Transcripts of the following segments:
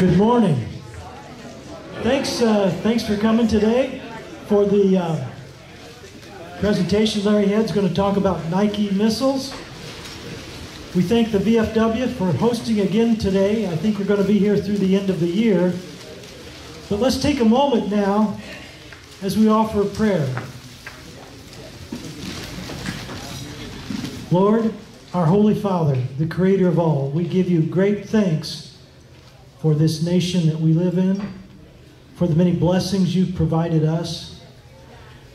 Good morning. Thanks for coming today for the presentation. Larry Head's going to talk about Nike missiles. We thank the VFW for hosting again today. I think we're going to be here through the end of the year. But let's take a moment now as we offer a prayer. Lord, our Holy Father, the Creator of all, we give you great thanks for this nation that we live in, for the many blessings you've provided us.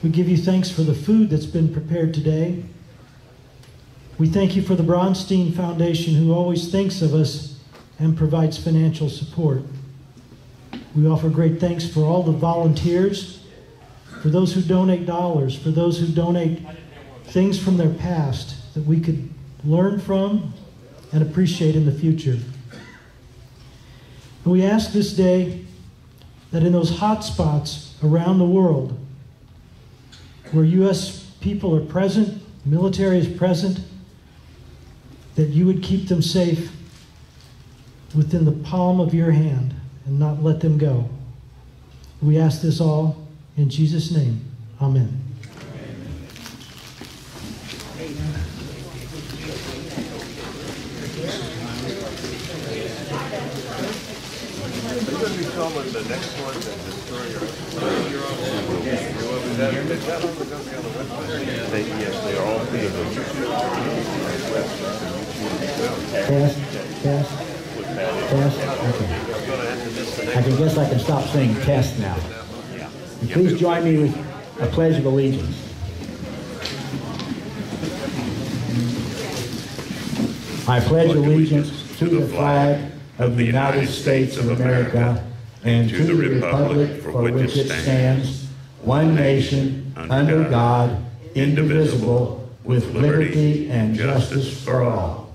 We give you thanks for the food that's been prepared today. We thank you for the Bronstein Foundation, who always thinks of us and provides financial support. We offer great thanks for all the volunteers, for those who donate dollars, for those who donate things from their past that we could learn from and appreciate in the future. And we ask this day that in those hot spots around the world where U.S. people are present, military is present, that you would keep them safe within the palm of your hand and not let them go. We ask this all in Jesus' name. Amen. Filming the next one and destroy your Yes, they are all three of them. Test. Okay. I can guess I can stop saying test now. And please join me with a pledge of allegiance. I pledge allegiance to the flag of the United States of America and to the republic for which it stands, one nation, under God, indivisible, with liberty and justice for all.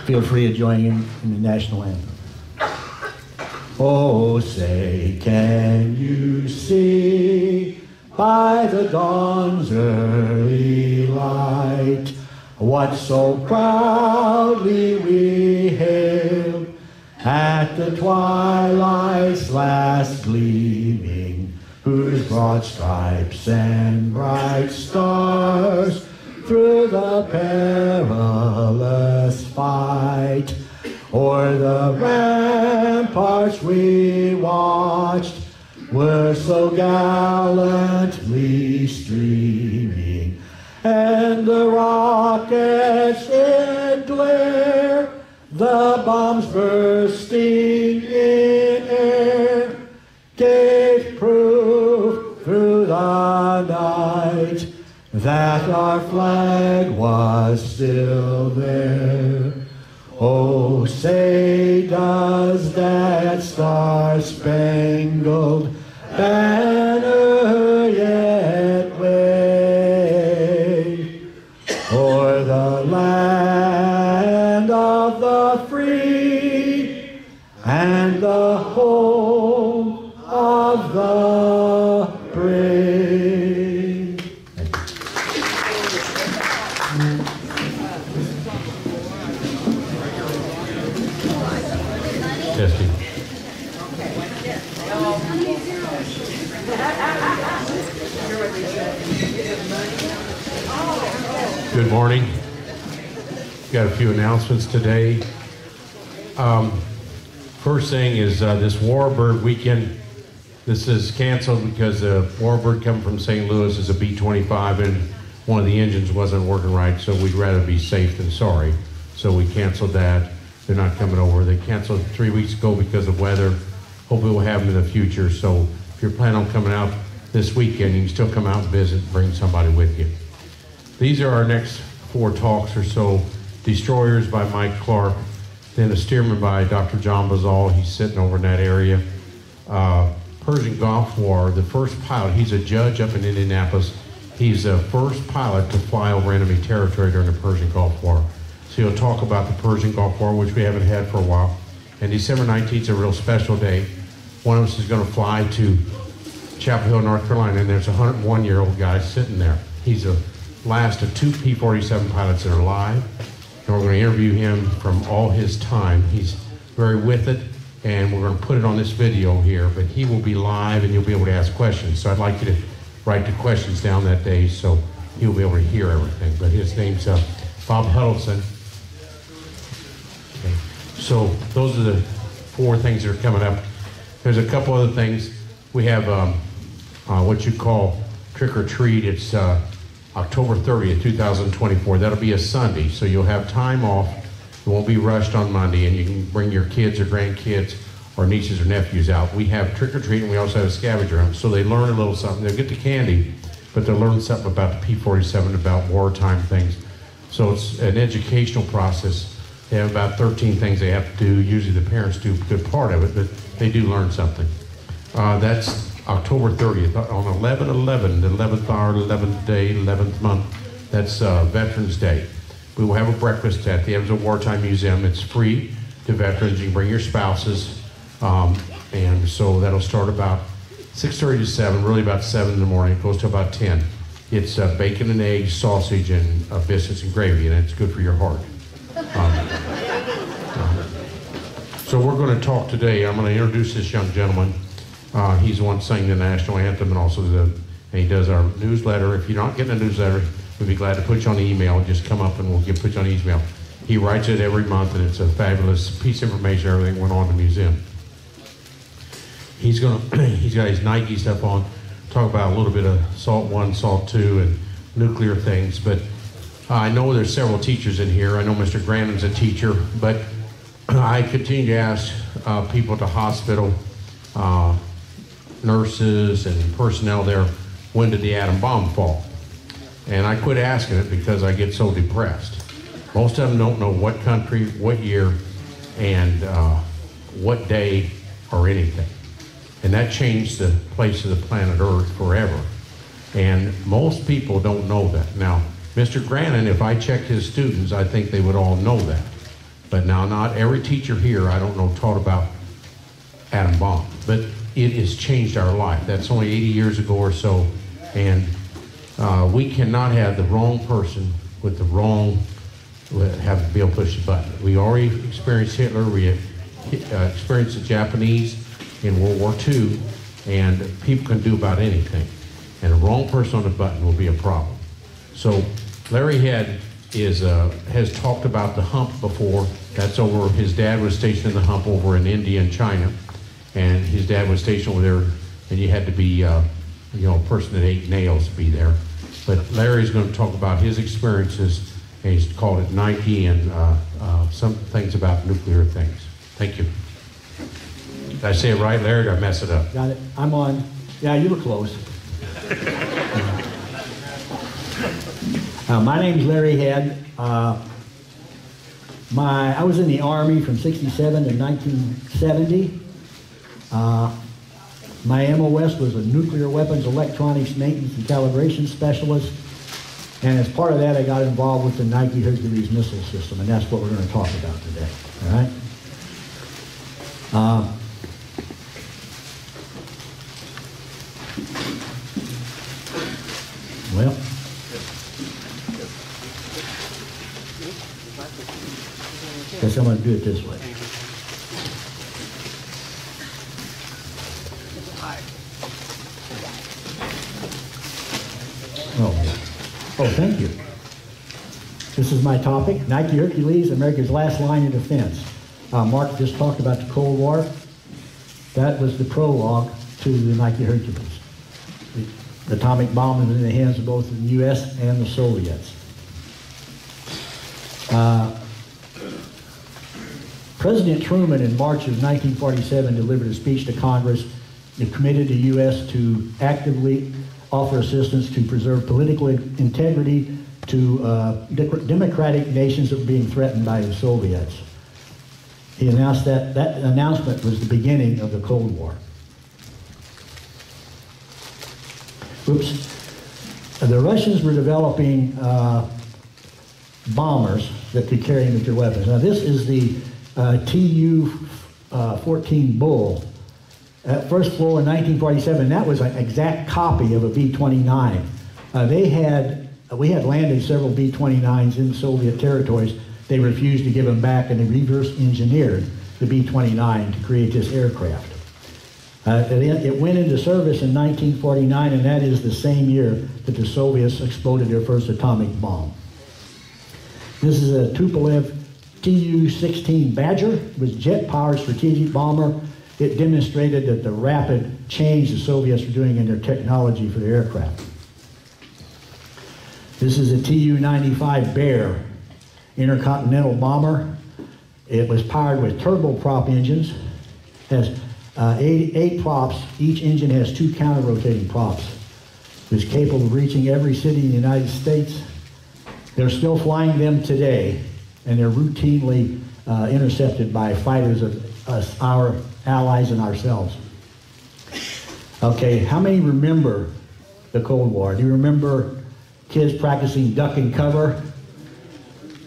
Feel free to join in the national anthem. Oh, say, can you see by the dawn's early light what so proudly we hailed at the twilight's last gleaming, whose broad stripes and bright stars through the perilous fight o'er the ramparts we watched were so gallantly streaming, and the rockets in glare, the bombs bursting in air, gave proof through the night that our flag was still there. Oh, say does that star-spangled banner yet wave o'er the land of the free and the home of the brave? Testing. Good morning. Got a few announcements today. First thing is this Warbird weekend. This is canceled because the Warbird coming from St. Louis is a B-25 and one of the engines wasn't working right, so we'd rather be safe than sorry. So we canceled that. They're not coming over. They canceled 3 weeks ago because of weather. Hopefully we'll have them in the future. So if you're planning on coming out this weekend, you can still come out and visit and bring somebody with you. These are our next 4 talks or so. Destroyers by Mike Clark, then a Stearman by Dr. John Bazal. He's sitting over in that area. Persian Gulf War, the first pilot, he's a judge up in Indianapolis. He's the first pilot to fly over enemy territory during the Persian Gulf War. So he'll talk about the Persian Gulf War, which we haven't had for a while. And December 19th is a real special day. One of us is going to fly to Chapel Hill, North Carolina, and there's a 101-year-old guy sitting there. He's the last of 2 P-47 pilots that are alive. and we're going to interview him from all his time. He's very with it, and we're going to put it on this video here, but he will be live and you'll be able to ask questions. So I'd like you to write the questions down that day so he'll be able to hear everything. But his name's Bob Huddleston. Okay. So those are the 4 things that are coming up. There's a couple other things. We have what you call Trick or Treat. It's October 30th, 2024. That'll be a Sunday, so you'll have time off. You won't be rushed on Monday, and you can bring your kids or grandkids or nieces or nephews out. We have Trick or Treat, and we also have a scavenger hunt, so they learn a little something. They'll get the candy, but they'll learn something about the P-47, about wartime things. So it's an educational process. They have about 13 things they have to do. Usually the parents do a good part of it, but they do learn something. That's October 30th, on 11/11, the 11th hour, 11th day, 11th month. That's Veterans Day. We will have a breakfast at the Evansville Wartime Museum. It's free to veterans. You can bring your spouses. And so that'll start about 6:30 to 7, really about 7 in the morning. It goes to about 10. It's bacon and eggs, sausage, and biscuits and gravy, and it's good for your heart. So we're going to talk today. I'm going to introduce this young gentleman. He's the one singing the national anthem, and also and he does our newsletter. If you're not getting a newsletter, we'd be glad to put you on the email. Just come up and we'll put you on the email. He writes it every month, and it's a fabulous piece of information. Everything went on in the museum. He's got his Nike stuff on. Talk about a little bit of SALT 1, SALT 2, and nuclear things. But I know there's several teachers in here. I know Mr. Grandin's a teacher, but I continue to ask people at the hospital, nurses and personnel there, when did the atom bomb fall? And I quit asking it because I get so depressed. Most of them don't know what country, what year, and what day or anything. And that changed the place of the planet Earth forever. And most people don't know that. Now, Mr. Grandin, if I checked his students, I think they would all know that. But now, not every teacher here, I don't know, taught about atom bomb. But it has changed our life. That's only 80 years ago or so. And we cannot have the wrong person with the wrong, have to be able to push the button. We already experienced Hitler. We experienced the Japanese in World War II. And people can do about anything. And the wrong person on the button will be a problem. So Larry Head has talked about the hump before. That's over, his dad was stationed in the hump over in India and China. And his dad was stationed over there, and you had to be, a person that ate nails to be there. But Larry's going to talk about his experiences, and he's called it Nike and some things about nuclear things. Thank you. Did I say it right, Larry, or did I mess it up? Got it. I'm on. Yeah, you were close. My name's Larry Head. I was in the Army from 67 to 1970. My MOS was a nuclear weapons electronics maintenance and calibration specialist. And as part of that, I got involved with the Nike Hercules missile system, and that's what we're going to talk about today. All right? Well, guess I'm going to do it this way. Oh, thank you. This is my topic, Nike Hercules, America's last line of defense. Mark just talked about the Cold War. That was the prologue to the Nike Hercules. The atomic bomb was in the hands of both the U.S. and the Soviets. President Truman in March of 1947 delivered a speech to Congress that committed the U.S. to actively offer assistance to preserve political integrity to democratic nations that were being threatened by the Soviets. He announced that announcement was the beginning of the Cold War. Oops. The Russians were developing bombers that could carry nuclear weapons. Now this is the Tu-14 Bull. At first floor in 1947, that was an exact copy of a B-29. We had landed several B-29s in Soviet territories, they refused to give them back, and they reverse engineered the B-29 to create this aircraft. It went into service in 1949, and that is the same year that the Soviets exploded their first atomic bomb. This is a Tupolev Tu-16 Badger. It was a jet-powered strategic bomber. It demonstrated that the rapid change the Soviets were doing in their technology for their aircraft. This is a Tu-95 Bear intercontinental bomber. It was powered with turboprop engines. Has eight props. Each engine has 2 counter-rotating props. It was capable of reaching every city in the United States. They're still flying them today, and they're routinely intercepted by fighters of us, our allies and ourselves. Okay, how many remember the Cold War? Do you remember kids practicing duck and cover?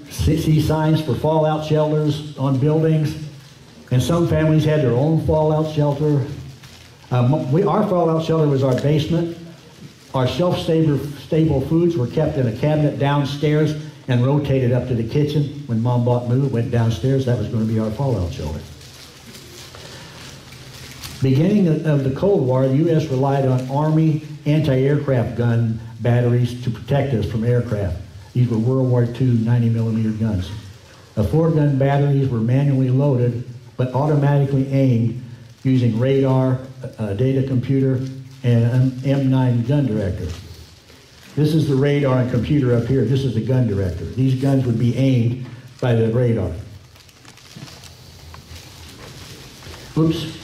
See signs for fallout shelters on buildings? And some families had their own fallout shelter. Our fallout shelter was our basement. Our shelf-stable foods were kept in a cabinet downstairs and rotated up to the kitchen. When Mom bought moved, went downstairs, that was going to be our fallout shelter. Beginning of the Cold War, the U.S. relied on Army anti-aircraft gun batteries to protect us from aircraft. These were World War II 90-millimeter guns. The 4-gun batteries were manually loaded, but automatically aimed using radar, a data computer, and an M9 gun director. This is the radar and computer up here. This is the gun director. These guns would be aimed by the radar. Oops.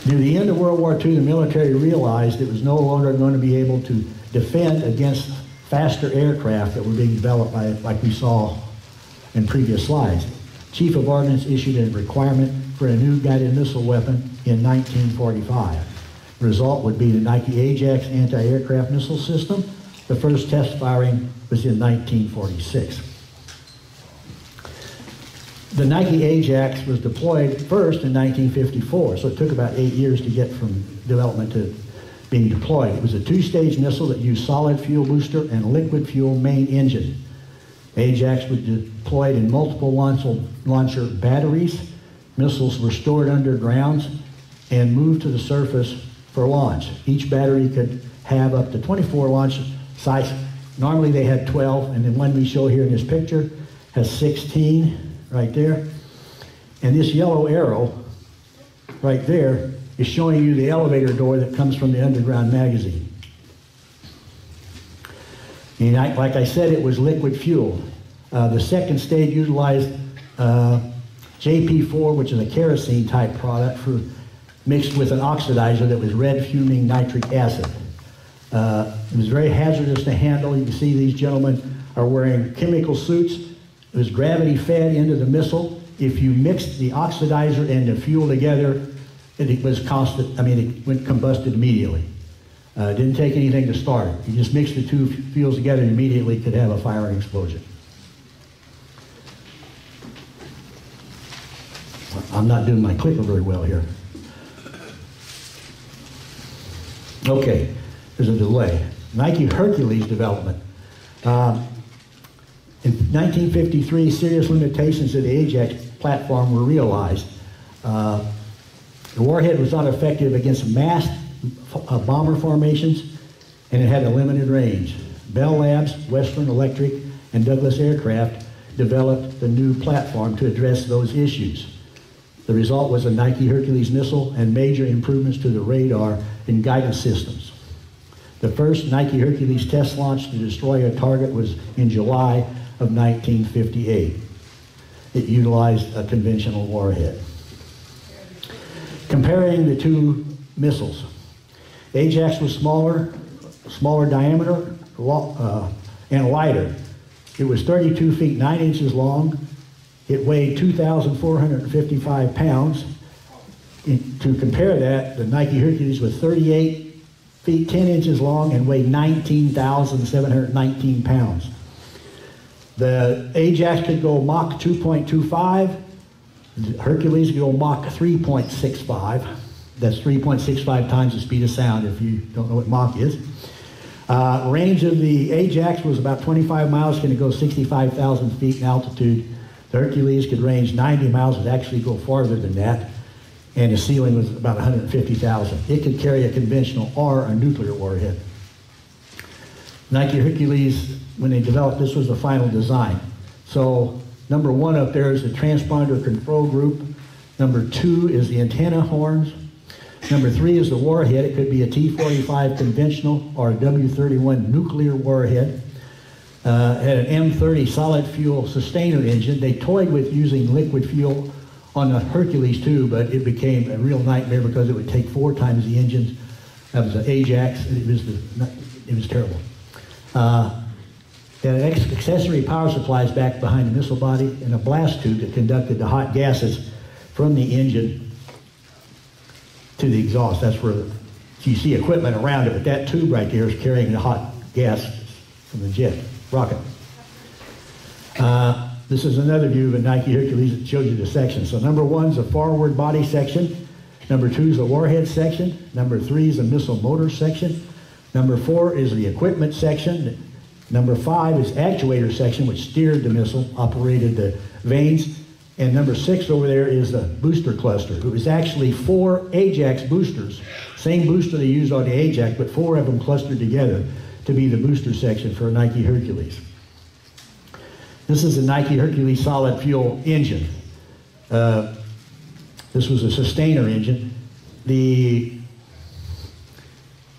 Near the end of World War II, the military realized it was no longer going to be able to defend against faster aircraft that were being developed by, like we saw in previous slides. Chief of Ordnance issued a requirement for a new guided missile weapon in 1945. The result would be the Nike Ajax anti-aircraft missile system. The first test firing was in 1946. The Nike Ajax was deployed first in 1954, so it took about 8 years to get from development to being deployed. It was a 2-stage missile that used solid fuel booster and liquid fuel main engine. Ajax was deployed in multiple launcher batteries. Missiles were stored underground and moved to the surface for launch. Each battery could have up to 24 launch sites. Normally they had 12, and the one we show here in this picture has 16 right there. And this yellow arrow right there is showing you the elevator door that comes from the underground magazine. And like I said, it was liquid fuel. The second stage utilized JP4, which is a kerosene type product, mixed with an oxidizer that was red fuming nitric acid. It was very hazardous to handle. You can see these gentlemen are wearing chemical suits. It was gravity fed into the missile. If you mixed the oxidizer and the fuel together, it was constant. I mean, it went combusted immediately. It didn't take anything to start it. You just mixed the two fuels together and immediately could have a firing explosion. I'm not doing my clicker very well here. Okay, there's a delay. Nike Hercules development. In 1953, serious limitations of the Ajax platform were realized. The warhead was not effective against massed bomber formations, and it had a limited range. Bell Labs, Western Electric, and Douglas Aircraft developed the new platform to address those issues. The result was a Nike Hercules missile and major improvements to the radar and guidance systems. The first Nike Hercules test launch to destroy a target was in July of 1958. It utilized a conventional warhead. Comparing the two missiles, Ajax was smaller diameter, and lighter. It was 32 feet 9 inches long. It weighed 2,455 pounds. To compare that, the Nike Hercules was 38 feet 10 inches long and weighed 19,719 pounds. The Ajax could go Mach 2.25. The Hercules could go Mach 3.65. That's 3.65 times the speed of sound, if you don't know what Mach is. Range of the Ajax was about 25 miles, can go 65,000 feet in altitude. The Hercules could range 90 miles, it actually go farther than that. And the ceiling was about 150,000. It could carry a conventional or a nuclear warhead. Nike Hercules, when they developed this, was the final design. So number 1 up there is the transponder control group. Number 2 is the antenna horns. Number 3 is the warhead. It could be a T-45 conventional or a W-31 nuclear warhead. Had an M30 solid fuel sustainer engine. They toyed with using liquid fuel on the Hercules too, but it became a real nightmare because it would take 4 times the engines. That was the Ajax. It was terrible. Had accessory power supplies back behind the missile body and a blast tube that conducted the hot gases from the engine to the exhaust. That's where you see equipment around it, but that tube right there is carrying the hot gas from the jet rocket. This is another view of a Nike Hercules that shows you the section. So number 1 is a forward body section. Number 2 is a warhead section. Number 3 is a missile motor section. Number 4 is the equipment section. Number 5 is actuator section, which steered the missile, operated the vanes. And number 6 over there is the booster cluster. It was actually 4 Ajax boosters. Same booster they used on the Ajax, but 4 of them clustered together to be the booster section for a Nike Hercules. This is a Nike Hercules solid fuel engine. This was a sustainer engine. This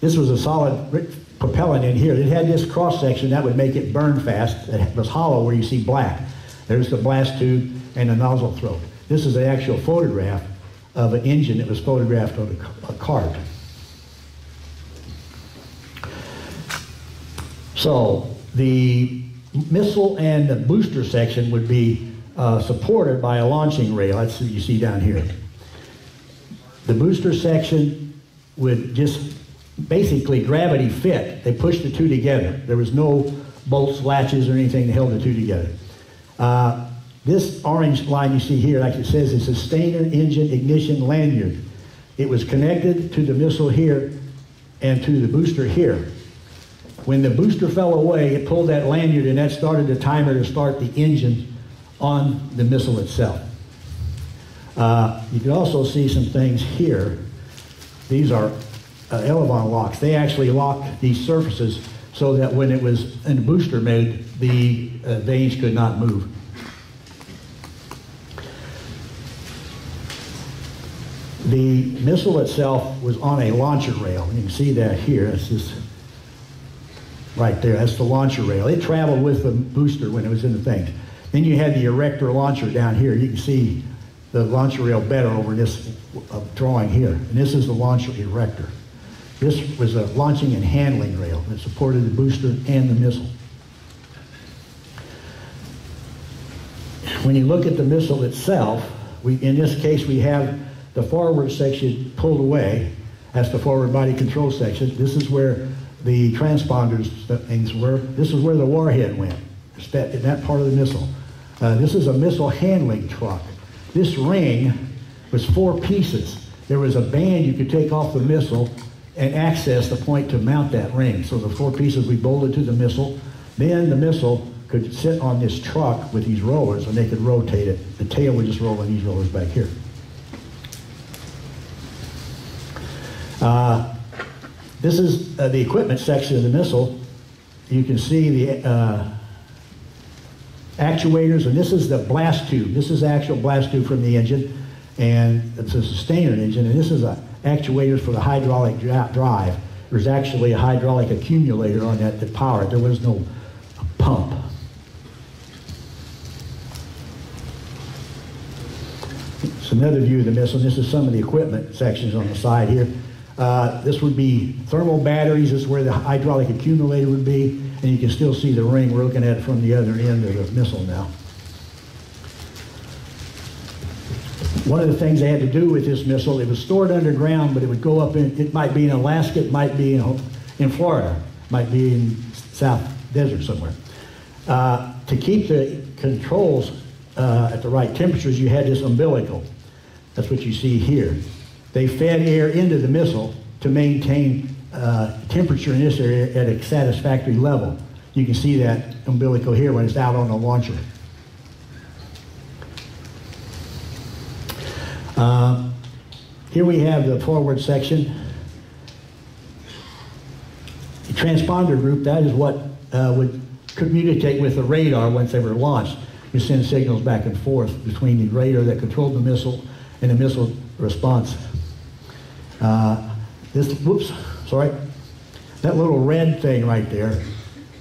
was a solid propellant in here. It had this cross section that would make it burn fast. It was hollow where you see black. There's the blast tube and the nozzle throat. This is an actual photograph of an engine that was photographed on a card. So the missile and the booster section would be supported by a launching rail. That's what you see down here. The booster section would just basically gravity fit. They pushed the two together. There was no bolts, latches, or anything that held the two together. This orange line you see here, like it says, is sustainer engine ignition lanyard. It was connected to the missile here and to the booster here. When the booster fell away, it pulled that lanyard and that started the timer to start the engine on the missile itself. You can also see some things here. These are elevon locks. They actually locked these surfaces so that when it was in booster mode, the vanes could not move. The missile itself was on a launcher rail. You can see that here. It's just right there. That's the launcher rail. It traveled with the booster when it was in the thing. Then you had the erector launcher down here. You can see the launcher rail better over this drawing here. And this is the launcher erector. This was a launching and handling rail that supported the booster and the missile. When you look at the missile itself, in this case we have the forward section pulled away. That's the forward body control section. This is where the transponders things were. This is where the warhead went, in that part of the missile. This is a missile handling truck. This ring was 4 pieces. There was a band you could take off the missile and access the point to mount that ring. So the 4 pieces we bolted to the missile. Then the missile could sit on this truck with these rollers and they could rotate it. The tail would just roll on these rollers back here. This is the equipment section of the missile. You can see the actuators, and this is the blast tube. This is the actual blast tube from the engine, and it's a sustainer engine, and this is actuators for the hydraulic drive. There's actually a hydraulic accumulator on that that powered it. There was no pump. It's another view of the missile. This is some of the equipment sections on the side here. This would be thermal batteries. This is where the hydraulic accumulator would be. And you can still see the ring. We're looking at it from the other end of the missile now. One of the things they had to do with this missile, it was stored underground, but it would go up in, it might be in Alaska, it might be in Florida, it might be in South Desert somewhere. To keep the controls at the right temperatures, you had this umbilical. That's what you see here. They fed air into the missile to maintain temperature in this area at a satisfactory level. You can see that umbilical here when it's out on the launcher. Here we have the forward section. The transponder group, that is what would communicate with the radar once they were launched. You send signals back and forth between the radar that controlled the missile and the missile response. That little red thing right there,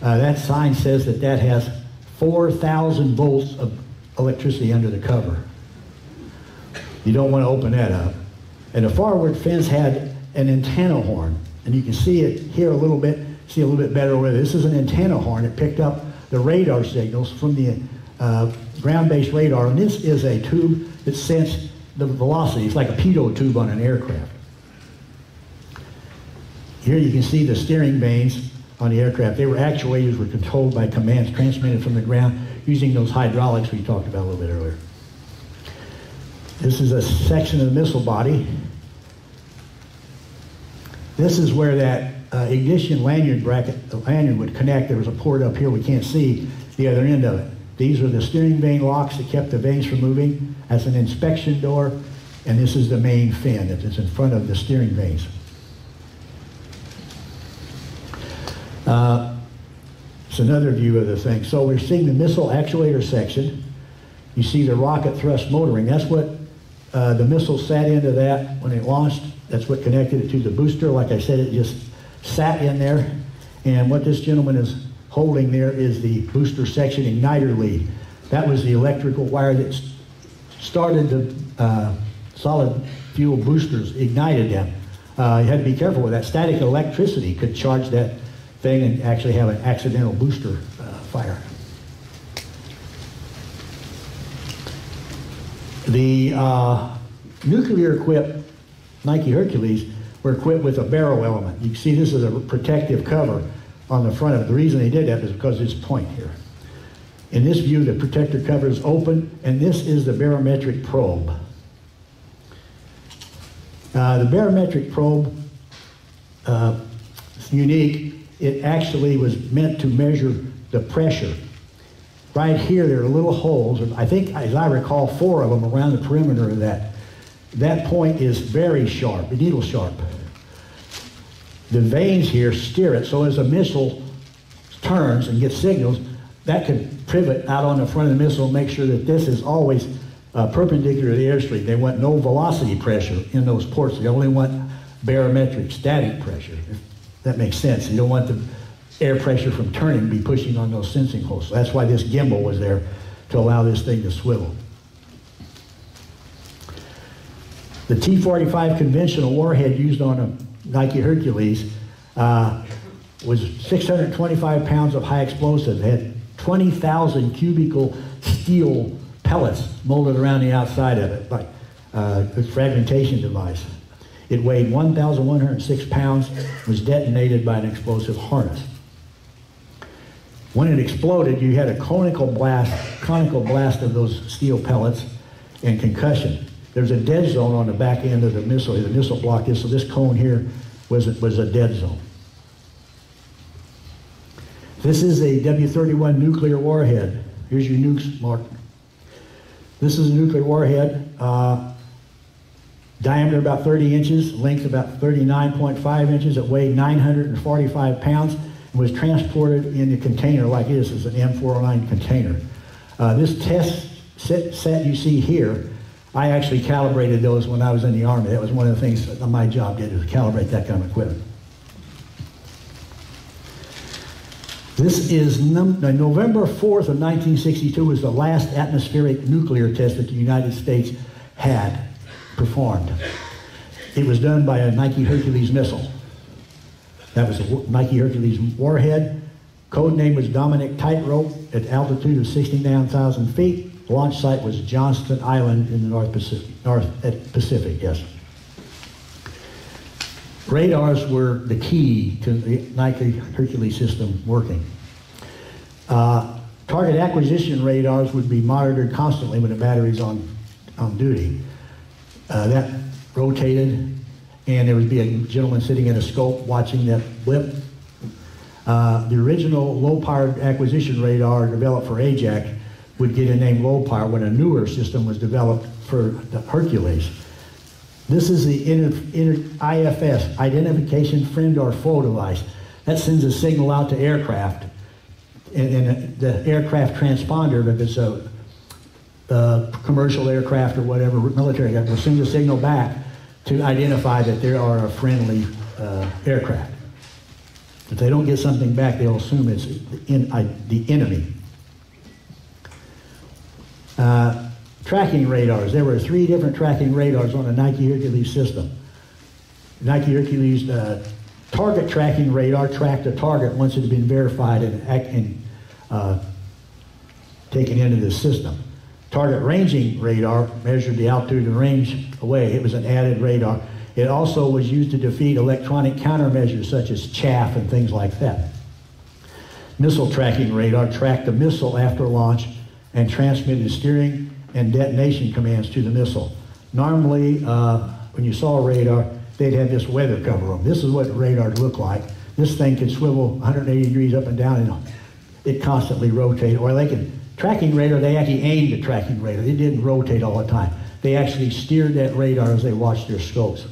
that sign says that has 4,000 volts of electricity under the cover. You don't want to open that up. And the forward fence had an antenna horn, and you can see it here a little bit, see a little bit better over there. This is an antenna horn. It picked up the radar signals from the ground-based radar, and this is a tube that sensed the velocity. It's like a pitot tube on an aircraft. Here you can see the steering vanes on the aircraft. They were actuators, were controlled by commands transmitted from the ground using those hydraulics we talked about a little bit earlier. This is a section of the missile body. This is where that ignition lanyard bracket, the lanyard would connect. There was a port up here we can't see the other end of it. These are the steering vane locks that kept the vanes from moving. That's an inspection door, and this is the main fin that is in front of the steering vanes. It's another view of the thing. So we're seeing the missile actuator section. You see the rocket thrust motoring. That's what the missile sat into that when it launched. That's what connected it to the booster. Like I said, it just sat in there. And what this gentleman is holding there is the booster section igniter lead. That was the electrical wire that started the solid fuel boosters, ignited them. You had to be careful with that. Static electricity could charge that thing and actually have an accidental booster fire. The nuclear-equipped Nike Hercules were equipped with a barrel element. You can see this is a protective cover on the front of it. The reason they did that is because of this point here. In this view, the protector cover is open, and this is the barometric probe. The barometric probe is unique. It actually was meant to measure the pressure. Right here, there are little holes, and I think, as I recall, 4 of them around the perimeter of that. That point is very sharp, needle sharp. The vanes here steer it, so as a missile turns and gets signals, that can pivot out on the front of the missile and make sure that this is always perpendicular to the airstream. They want no velocity pressure in those ports. They only want barometric, static pressure. If that makes sense. You don't want the air pressure from turning to be pushing on those sensing holes. So that's why this gimbal was there, to allow this thing to swivel. The T-45 conventional warhead used on a Nike Hercules was 625 pounds of high explosive. It had 20,000 cubical steel pellets molded around the outside of it, like a fragmentation device. It weighed 1,106 pounds, was detonated by an explosive harness. When it exploded, you had a conical blast of those steel pellets and concussion. There's a dead zone on the back end of the missile block is, so this cone here was a dead zone. This is a W-31 nuclear warhead. Here's your nukes marked. This is a nuclear warhead. Diameter about 30 inches, length about 39.5 inches. It weighed 945 pounds and was transported in a container like this. It's an M409 container. This test set you see here, I actually calibrated those when I was in the Army. That was one of the things that my job did, is calibrate that kind of equipment. This is November 4th of 1962 was the last atmospheric nuclear test that the United States had performed. It was done by a Nike Hercules missile. That was a Nike Hercules warhead. Code name was Dominic Tightrope at altitude of 69,000 feet. The launch site was Johnston Island in the North Pacific, yes. Radars were the key to the Nike Hercules system working. Target acquisition radars would be monitored constantly when the battery's on duty. That rotated, and there would be a gentleman sitting in a scope watching that blip. The original low-powered acquisition radar developed for Ajax would get a name low power when a newer system was developed for the Hercules. This is the IFS, Identification Friend or Foe Device. That sends a signal out to aircraft, and the aircraft transponder, if it's a commercial aircraft or whatever, military aircraft, will send a signal back to identify that there are a friendly aircraft. If they don't get something back, they'll assume it's the enemy. Tracking radars. There were 3 different tracking radars on the Nike Hercules system. Nike Hercules target tracking radar tracked a target once it had been verified and taken into the system. Target ranging radar measured the altitude and range away. It was an added radar. It also was used to defeat electronic countermeasures such as chaff and things like that. Missile tracking radar tracked the missile after launch and transmitted steering and detonation commands to the missile. Normally, when you saw a radar, they'd have this weather cover on. This is what radars look like. This thing could swivel 180 degrees up and down, and it constantly rotated. Or tracking radar, they actually aimed the tracking radar. It didn't rotate all the time. They actually steered that radar as they watched their scopes.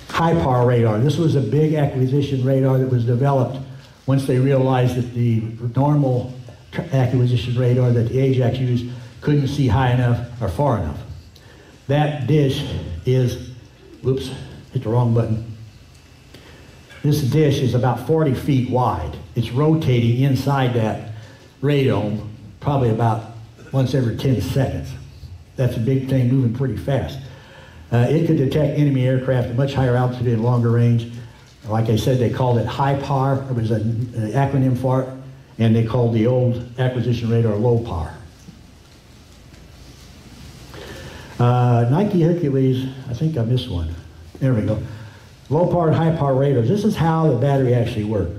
High power radar. This was a big acquisition radar that was developed once they realized that the normal acquisition radar that the Ajax used couldn't see high enough or far enough. That dish is, whoops, hit the wrong button. This dish is about 40 feet wide. It's rotating inside that radome probably about once every 10 seconds. That's a big thing moving pretty fast. It could detect enemy aircraft at much higher altitude and longer range. Like I said, they called it high power. It was an acronym for it, and they called the old acquisition radar low power. Nike Hercules, I think I missed one. There we go. Low power and high power radars. This is how the battery actually worked.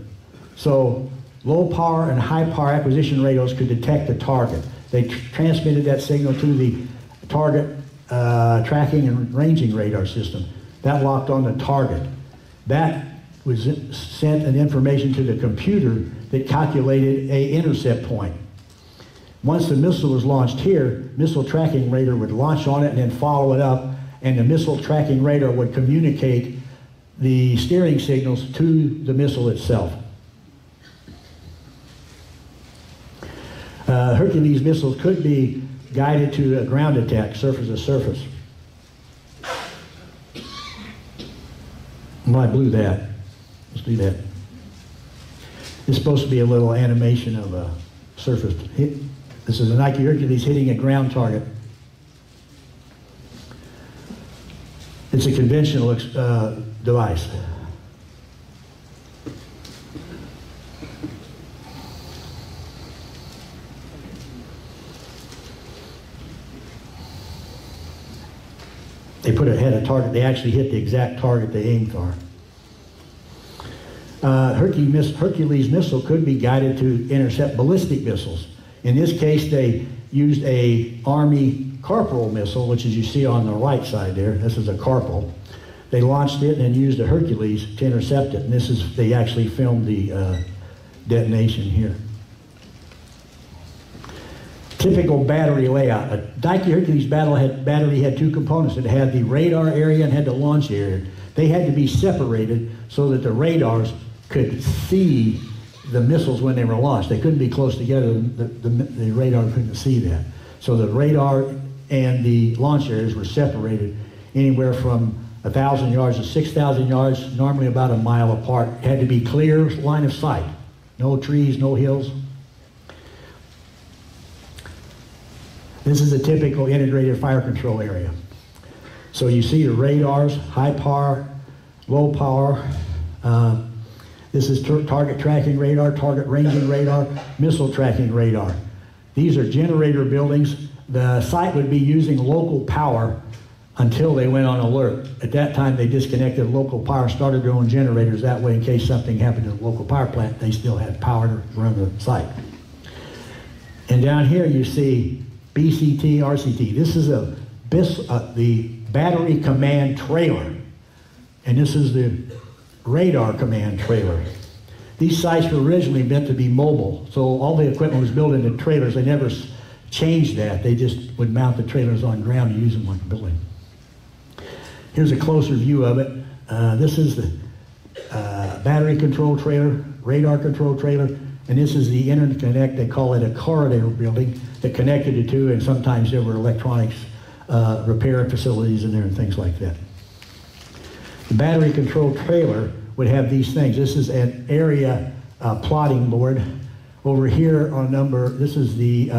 So low power and high power acquisition radars could detect the target. They transmitted that signal to the target tracking and ranging radar system. That locked on the target. That was sent an information to the computer that calculated a intercept point. Once the missile was launched here, missile tracking radar would launch on it and then follow it up, and the missile tracking radar would communicate the steering signals to the missile itself. Hercules missiles could be guided to a ground attack, surface to surface. Well, I blew that. Let's do that. It's supposed to be a little animation of a surface hit. This is a Nike Hercules hitting a ground target. It's a conventional device. They put it ahead of target. They actually hit the exact target they aimed for. Hercules missile could be guided to intercept ballistic missiles. In this case, they used a Army Corporal missile, which is you see on the right side there. This is a Corporal. They launched it and used a Hercules to intercept it. And this is, they actually filmed the detonation here. Typical battery layout. A Nike Hercules battery had 2 components. It had the radar area and had the launch area. They had to be separated so that the radars could see the missiles when they were launched. They couldn't be close together. The radar couldn't see that. So the radar and the launch areas were separated anywhere from 1,000 yards to 6,000 yards, normally about a mile apart. It had to be clear line of sight. No trees, no hills. This is a typical integrated fire control area. So you see the radars, high power, low power. This is target tracking radar, target ranging radar, missile tracking radar. These are generator buildings. The site would be using local power until they went on alert. At that time, they disconnected local power, started their own generators. That way, in case something happened to the local power plant, they still had power to run the site. And down here, you see BCT, RCT. This is a the battery command trailer. And this is the radar command trailer. These sites were originally meant to be mobile, so all the equipment was built into trailers. They never changed that. They just would mount the trailers on ground and use them like a building. Here's a closer view of it. This is the battery control trailer, radar control trailer, and this is the interconnect. They call it a corridor building that connected the two, and sometimes there were electronics repair facilities in there and things like that. The battery control trailer would have these things. This is an area plotting board. Over here on this is the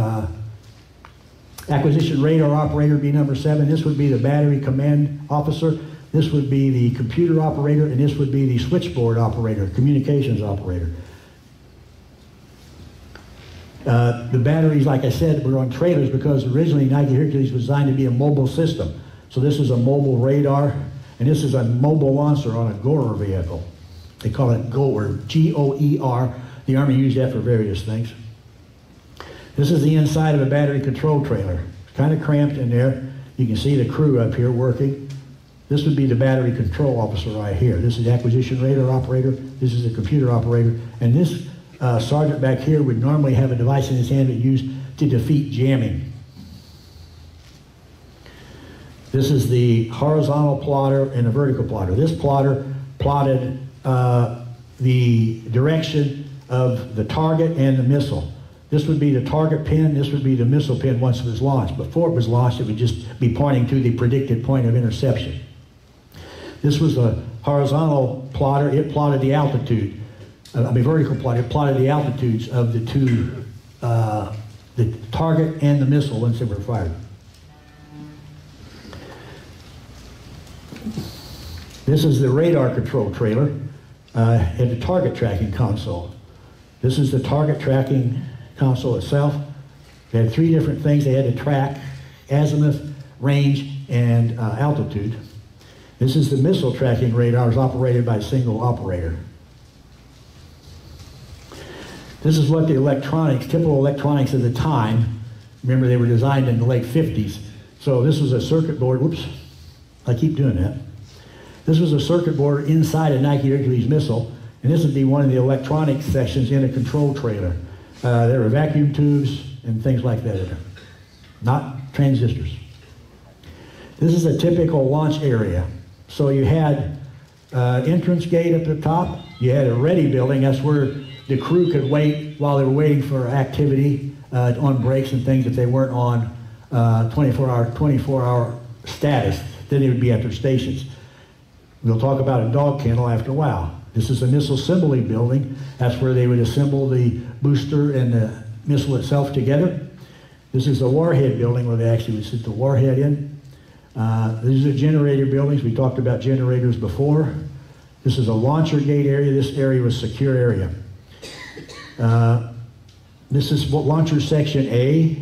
acquisition radar operator, be number 7. This would be the battery command officer. This would be the computer operator, and this would be the switchboard operator, communications operator. The batteries, like I said, were on trailers because originally Nike Hercules was designed to be a mobile system. So this is a mobile radar, and this is a mobile launcher on a Goer vehicle. They call it Goer, G-O-E-R. The Army used that for various things. This is the inside of a battery control trailer. It's kind of cramped in there. You can see the crew up here working. This would be the battery control officer right here. This is the acquisition radar operator. This is the computer operator. And this sergeant back here would normally have a device in his hand that used to defeat jamming. This is the horizontal plotter and the vertical plotter. This plotter plotted the direction of the target and the missile. This would be the target pin, this would be the missile pin once it was launched. Before it was launched, it would just be pointing to the predicted point of interception. This was a horizontal plotter. It plotted the altitude. Vertical plotter, it plotted the altitudes of the two, the target and the missile once they were fired. This is the radar control trailer and the target tracking console. This is the target tracking console itself. They had 3 different things they had to track: azimuth, range, and altitude. This is the missile tracking radar. It's operated by a single operator. This is what the electronics, typical electronics of the time, remember they were designed in the late 50s. So this was a circuit board, whoops, I keep doing that. This was a circuit board inside a Nike Hercules missile, and this would be one of the electronic sections in a control trailer. There were vacuum tubes and things like that in there, not transistors. This is a typical launch area. So you had entrance gate up at the top, you had a ready building, that's where the crew could wait while they were waiting for activity on breaks and things if they weren't on 24-hour status. Then they would be at their stations. We'll talk about a dog kennel after a while. This is a missile assembly building. That's where they would assemble the booster and the missile itself together. This is the warhead building where they actually would sit the warhead in. These are generator buildings. We talked about generators before. This is a launcher gate area. This area was secure area. This is launcher section A.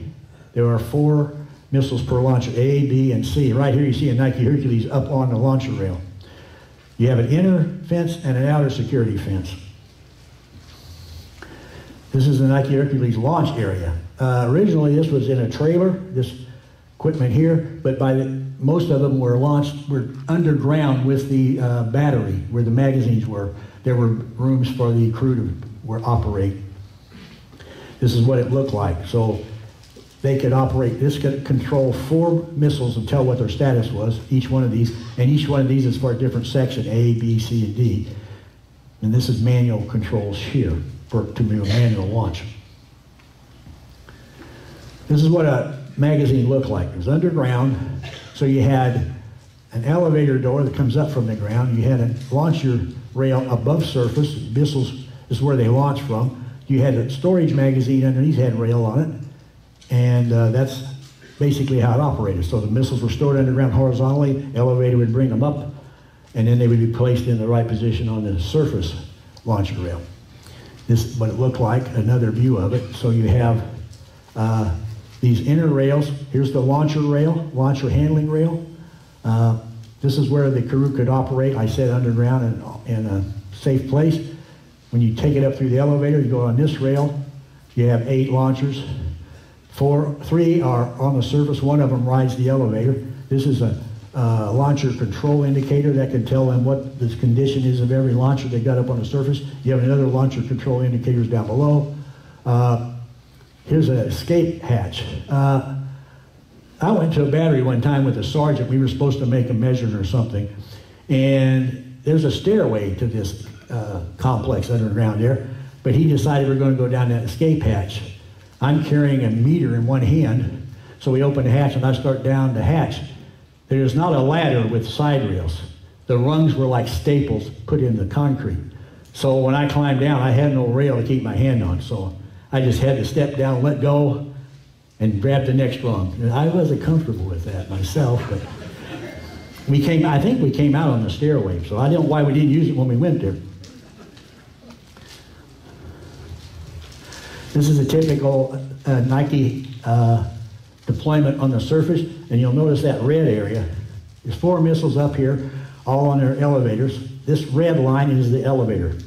There are 4 missiles per launcher, A, B, and C. Right here you see a Nike Hercules up on the launcher rail. You have an inner fence and an outer security fence. This is the Nike Hercules launch area. Originally this was in a trailer, this equipment here, but most of them were underground with the battery where the magazines were. There were rooms for the crew to operate. This is what it looked like. So they could operate, this could control 4 missiles and tell what their status was, each one of these, and each one of these is for a different section, A, B, C, and D. And this is manual controls here to do a manual launch. This is what a magazine looked like. It was underground, so you had an elevator door that comes up from the ground. You had a launcher rail above surface. Missiles is where they launch from. You had a storage magazine underneath, had a rail on it. And that's basically how it operated. So the missiles were stored underground horizontally, elevator would bring them up, and then they would be placed in the right position on the surface launcher rail. This is what it looked like, another view of it. So you have these inner rails. Here's the launcher rail, launcher handling rail. This is where the crew could operate, I said underground in a safe place. When you take it up through the elevator, you go on this rail, you have 8 launchers. 3 are on the surface, 1 of them rides the elevator. This is a launcher control indicator that can tell them what the condition is of every launcher they got up on the surface. You have another launcher control indicators down below. Here's an escape hatch. I went to a battery one time with a sergeant. We were supposed to make a measurement or something. And there's a stairway to this complex underground there. But he decided we're going to go down that escape hatch. I'm carrying a meter in one hand. So we open the hatch and I start down the hatch. There's not a ladder with side rails. The rungs were like staples put in the concrete. So when I climbed down, I had no rail to keep my hand on. So I just had to step down, let go, and grab the next rung. And I wasn't comfortable with that myself, but I think we came out on the stairway, so I don't know why we didn't use it when we went there. This is a typical Nike deployment on the surface, and you'll notice that red area. There's 4 missiles up here, all on their elevators. This red line is the elevator.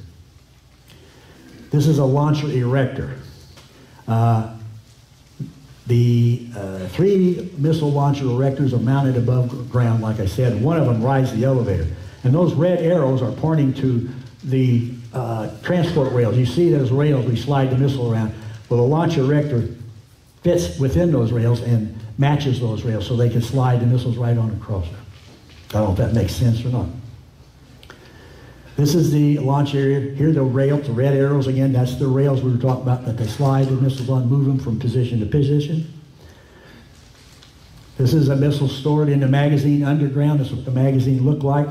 This is a launcher erector. The 3 missile launcher erectors are mounted above ground, like I said. One of them rides the elevator. And those red arrows are pointing to the transport rails. You see those rails, we slide the missile around. Well, the launch erector fits within those rails and matches those rails so they can slide the missiles right on across them. I don't know if that makes sense or not. This is the launch area. Here are the rails, the red arrows again. That's the rails we were talking about that they slide the missiles on, move them from position to position. This is a missile stored in the magazine underground. This is what the magazine looked like.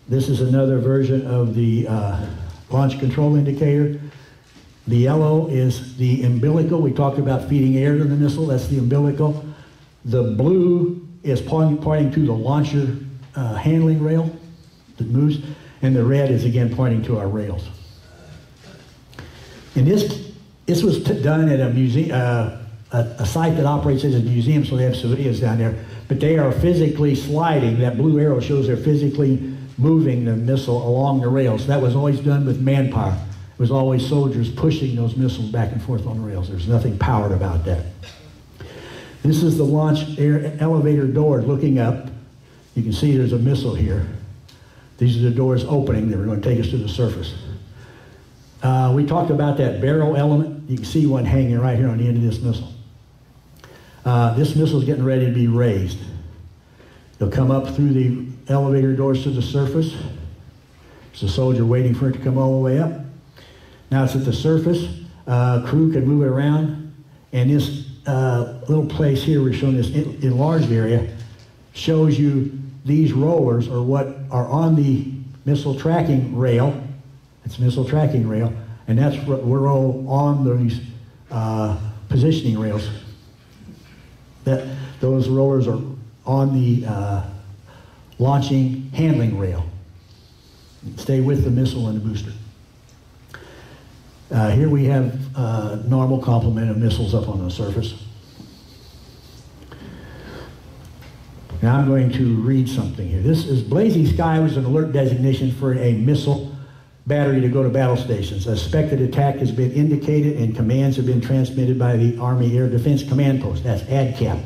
This is another version of the launch control indicator. The yellow is the umbilical. We talked about feeding air to the missile. That's the umbilical. The blue is pointing to the launcher handling rail that moves. And the red is again pointing to our rails. And this was done at a museum, a site that operates as a museum, so they have civilians down there. But they are physically sliding. That blue arrow shows they're physically moving the missile along the rails. That was always done with manpower. It was always soldiers pushing those missiles back and forth on the rails. There's nothing powered about that. This is the launch elevator doors looking up. You can see there's a missile here. These are the doors opening that are going to take us to the surface. We talked about that barrel element. You can see one hanging right here on the end of this missile. This missile is getting ready to be raised. It'll come up through the elevator doors to the surface. There's a soldier waiting for it to come all the way up. Now it's at the surface. Crew can move it around. And this little place here, we're showing this enlarged area, shows you these rollers are what are on the missile tracking rail. It's missile tracking rail, and that's what we're all on these positioning rails. Those rollers are on the launching handling rail. Stay with the missile and the booster. Here we have a normal complement of missiles up on the surface. Now I'm going to read something here. This is Blazing Sky was an alert designation for a missile battery to go to battle stations. A suspected attack has been indicated and commands have been transmitted by the Army Air Defense Command Post. That's ADCAP.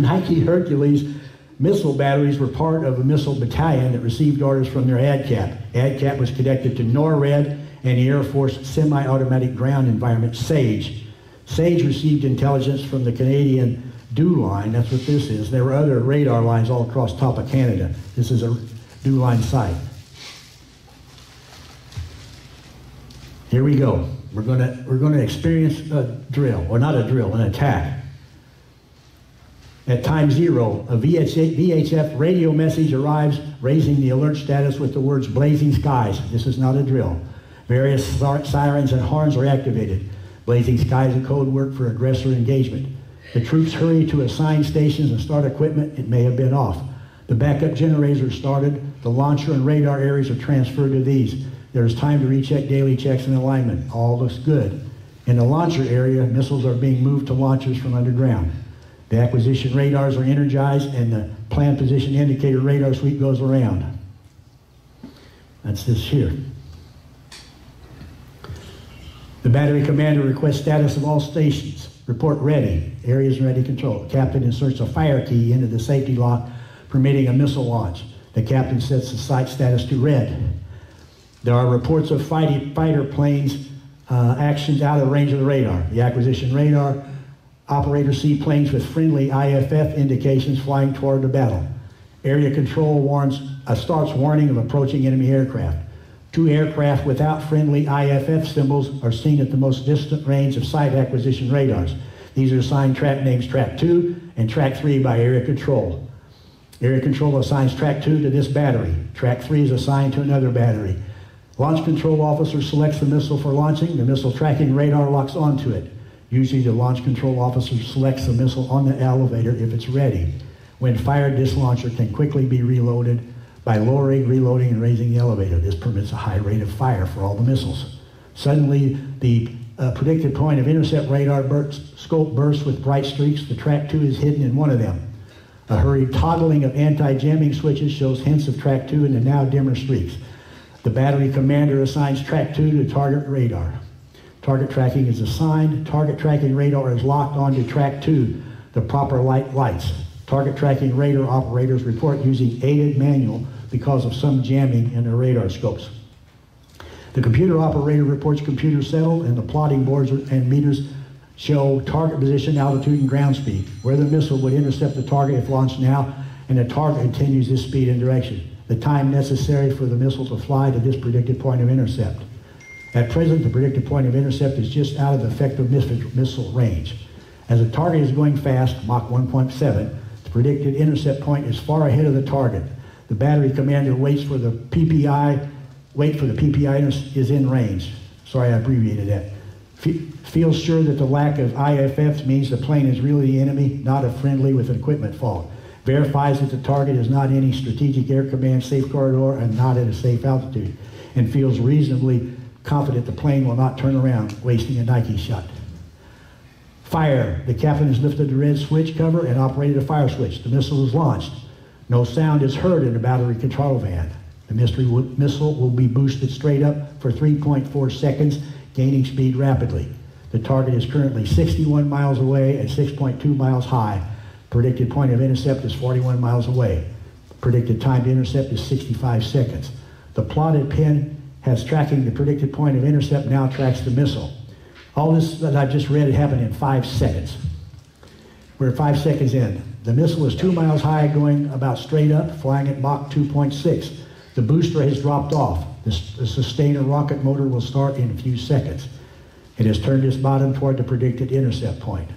Nike Hercules missile batteries were part of a missile battalion that received orders from their ADCAP. ADCAP was connected to NORAD and the Air Force Semi-Automatic Ground Environment, SAGE. SAGE received intelligence from the Canadian DEW line. That's what this is. There were other radar lines all across top of Canada. This is a DEW line site. Here we go. We're going to experience a drill, or not a drill, an attack. At time 0, a VHF radio message arrives raising the alert status with the words blazing skies. This is not a drill. Various sirens and horns are activated. Blazing skies is a code word for aggressor engagement. The troops hurry to assigned stations and start equipment. It may have been off. The backup generators are started. The launcher and radar areas are transferred to these. There is time to recheck daily checks and alignment. All looks good. In the launcher area, missiles are being moved to launchers from underground. The acquisition radars are energized and the planned position indicator radar suite goes around. That's this here. The battery commander requests status of all stations. Report ready. Areas ready control. The captain inserts a fire key into the safety lock, permitting a missile launch. The captain sets the site status to red. There are reports of fighter planes actions out of range of the radar. The acquisition radar operators see planes with friendly IFF indications flying toward the battle. Area control starts warning of approaching enemy aircraft. 2 aircraft without friendly IFF symbols are seen at the most distant range of site acquisition radars. These are assigned track names Track 2 and Track 3 by Area Control. Area Control assigns Track 2 to this battery. Track 3 is assigned to another battery. Launch control officer selects the missile for launching. The missile tracking radar locks onto it. Usually the launch control officer selects the missile on the elevator if it's ready. When fired, this launcher can quickly be reloaded by lowering, reloading, and raising the elevator. This permits a high rate of fire for all the missiles. Suddenly, the predicted point of intercept radar scope bursts with bright streaks. The Track 2 is hidden in one of them. A hurried toggling of anti-jamming switches shows hints of Track 2 in the now dimmer streaks. The battery commander assigns Track 2 to target radar. Target tracking is assigned. Target tracking radar is locked onto Track 2, the proper lights. Target tracking radar operators report using aided manual because of some jamming in their radar scopes. The computer operator reports computer settled, and the plotting boards and meters show target position, altitude, and ground speed, where the missile would intercept the target if launched now, and the target continues this speed and direction. The time necessary for the missile to fly to this predicted point of intercept. At present, the predicted point of intercept is just out of effective missile range. As the target is going fast, Mach 1.7, the predicted intercept point is far ahead of the target. The battery commander waits for the PPI is in range. Sorry, I abbreviated that. Feels sure that the lack of IFFs means the plane is really the enemy, not a friendly with an equipment fault. Verifies that the target is not any strategic air command safe corridor and not at a safe altitude, and feels reasonably confident the plane will not turn around, wasting a Nike shot. Fire. The captain has lifted the red switch cover and operated a fire switch. The missile is launched. No sound is heard in the battery control van. The missile will be boosted straight up for 3.4 seconds, gaining speed rapidly. The target is currently 61 miles away and 6.2 miles high. Predicted point of intercept is 41 miles away. Predicted time to intercept is 65 seconds. The plotted pin has tracking the predicted point of intercept now tracks the missile. All this that I've just read happened in 5 seconds. We're 5 seconds in. The missile is 2 miles high, going about straight up, flying at Mach 2.6. The booster has dropped off. The sustainer rocket motor will start in a few seconds. It has turned its bottom toward the predicted intercept point.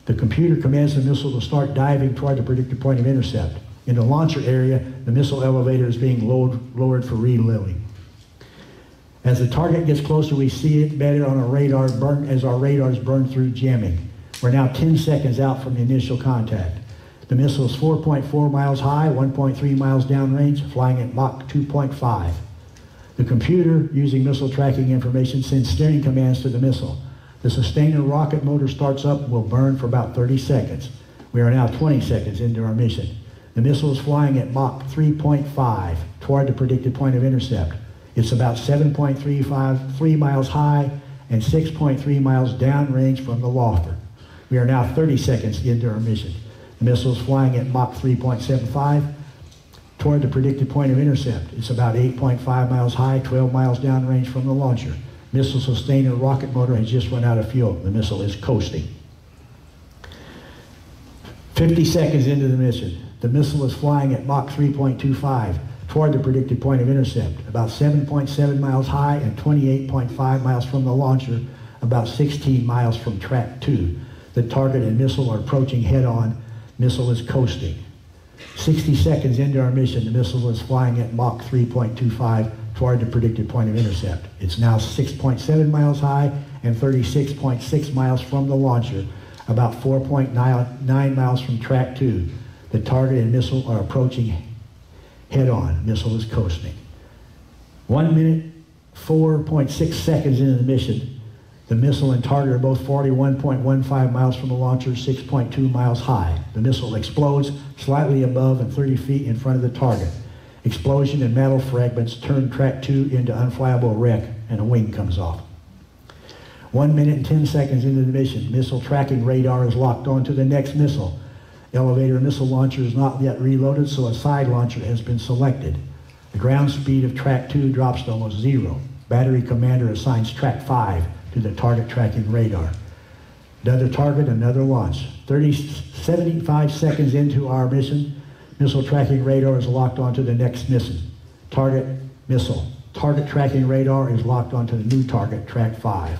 The computer commands the missile to start diving toward the predicted point of intercept. In the launcher area, the missile elevator is being lowered for reloading. As the target gets closer, we see it better on our radar as our radars burn through jamming. We're now 10 seconds out from the initial contact. The missile is 4.4 miles high, 1.3 miles downrange, flying at Mach 2.5. The computer, using missile tracking information, sends steering commands to the missile. The sustainer rocket motor starts up and will burn for about 30 seconds. We are now 20 seconds into our mission. The missile is flying at Mach 3.5 toward the predicted point of intercept. It's about 7.3 miles high and 6.3 miles downrange from the loft. We are now 30 seconds into our mission. The missile is flying at Mach 3.75 toward the predicted point of intercept. It's about 8.5 miles high, 12 miles downrange from the launcher. Missile sustainer rocket motor has just run out of fuel. The missile is coasting. 50 seconds into the mission. The missile is flying at Mach 3.25 toward the predicted point of intercept, about 7.7 miles high and 28.5 miles from the launcher, about 16 miles from Track 2. The target and missile are approaching head-on. Missile is coasting. 60 seconds into our mission, the missile is flying at Mach 3.25 toward the predicted point of intercept. It's now 6.7 miles high and 36.6 miles from the launcher, about 4.9 miles from Track 2. The target and missile are approaching head-on. Missile is coasting. 1 minute, 4.6 seconds into the mission, the missile and target are both 41.15 miles from the launcher, 6.2 miles high. The missile explodes slightly above and 30 feet in front of the target. Explosion and metal fragments turn Track 2 into unflyable wreck, and a wing comes off. 1 minute and 10 seconds into the mission, missile tracking radar is locked onto the next missile. Elevator missile launcher is not yet reloaded, so a side launcher has been selected. The ground speed of track 2 drops to almost 0. Battery commander assigns track 5 to the target tracking radar. Another target, another launch. 75 seconds into our mission, missile tracking radar is locked onto the next mission. Target missile. Target tracking radar is locked onto the new target, track 5.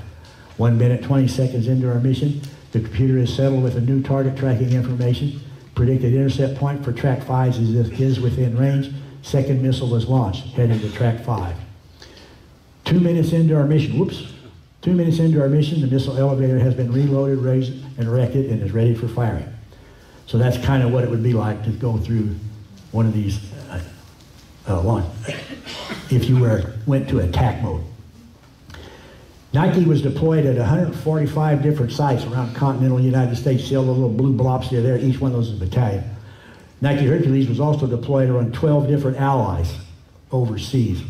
1 minute, 20 seconds into our mission, the computer is settled with the new target tracking information. Predicted intercept point for track 5 is within range. Second missile is launched, heading to track 5. 2 minutes into our mission, 2 minutes into our mission, the missile elevator has been reloaded, raised, and erected, and is ready for firing. So that's kind of what it would be like to go through one of these launch, if you went to attack mode. Nike was deployed at 145 different sites around continental United States. See all the little blue blobs there? Each one of those is a battalion. Nike Hercules was also deployed around 12 different allies overseas.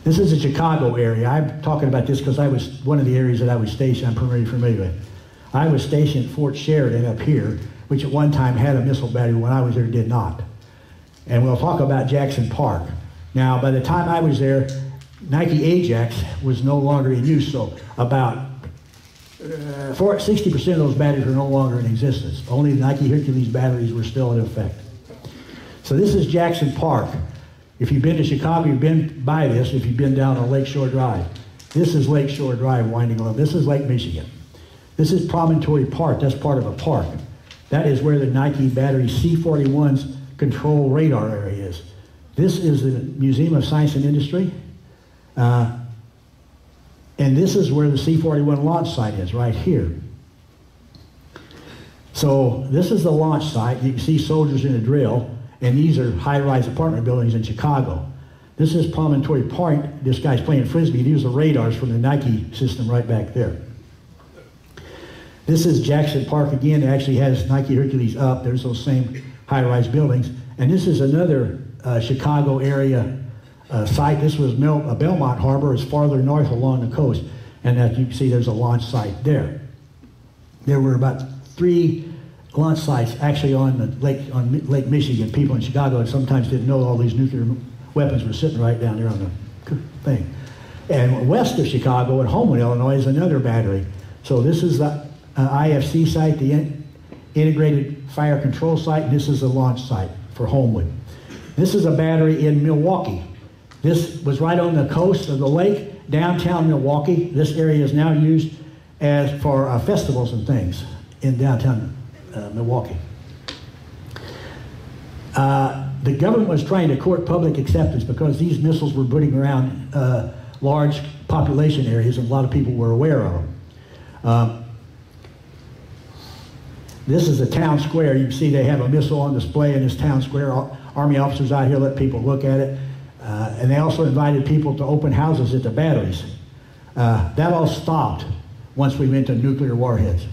This is the Chicago area. I'm talking about this because I was one of the areas that I was stationed. I'm pretty familiar with. I was stationed at Fort Sheridan up here, which at one time had a missile battery. When I was there, did not. And we'll talk about Jackson Park. Now, by the time I was there, Nike Ajax was no longer in use, so about 60% of those batteries were no longer in existence. Only the Nike Hercules batteries were still in effect. So this is Jackson Park. If you've been to Chicago, you've been by this, if you've been down on Lakeshore Drive. This is Lakeshore Drive winding along. This is Lake Michigan. This is Promontory Park. That's part of a park. That is where the Nike battery C-41's control radar area is. This is the Museum of Science and Industry. And this is where the C-41 launch site is, right here. So this is the launch site. You can see soldiers in a drill, and these are high-rise apartment buildings in Chicago. This is Promontory Point. This guy's playing Frisbee. These are radars from the Nike system right back there. This is Jackson Park again. It actually has Nike Hercules up. There's those same high-rise buildings. And this is another Chicago area site. This was Belmont Harbor. It's farther north along the coast. And as you can see, there's a launch site there. There were about 3 launch sites actually on Lake Michigan. People in Chicago sometimes didn't know all these nuclear weapons were sitting right down there on the thing. And west of Chicago at Homewood, Illinois, is another battery. So this is the IFC site, the Integrated Fire Control Site, and this is the launch site for Homewood. This is a battery in Milwaukee. This was right on the coast of the lake, downtown Milwaukee. This area is now used for festivals and things in downtown Milwaukee. The government was trying to court public acceptance because these missiles were putting around large population areas, and a lot of people were aware of them. This is the town square. You can see they have a missile on display in this town square. Army officers out here let people look at it. And they also invited people to open houses at the batteries. That all stopped once we went to nuclear warheads.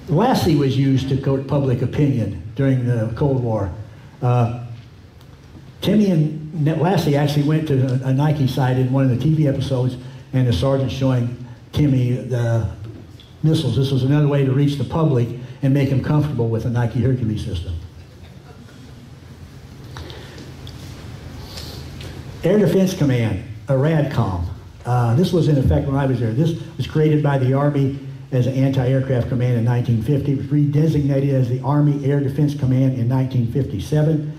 Lassie was used to court public opinion during the Cold War. Timmy and Lassie actually went to a Nike site in one of the TV episodes, and the sergeant showing Timmy the missiles. This was another way to reach the public and make them comfortable with the Nike Hercules system. Air Defense Command, a RADCOM. This was in effect when I was there. This was created by the Army as an anti-aircraft command in 1950. It was redesignated as the Army Air Defense Command in 1957.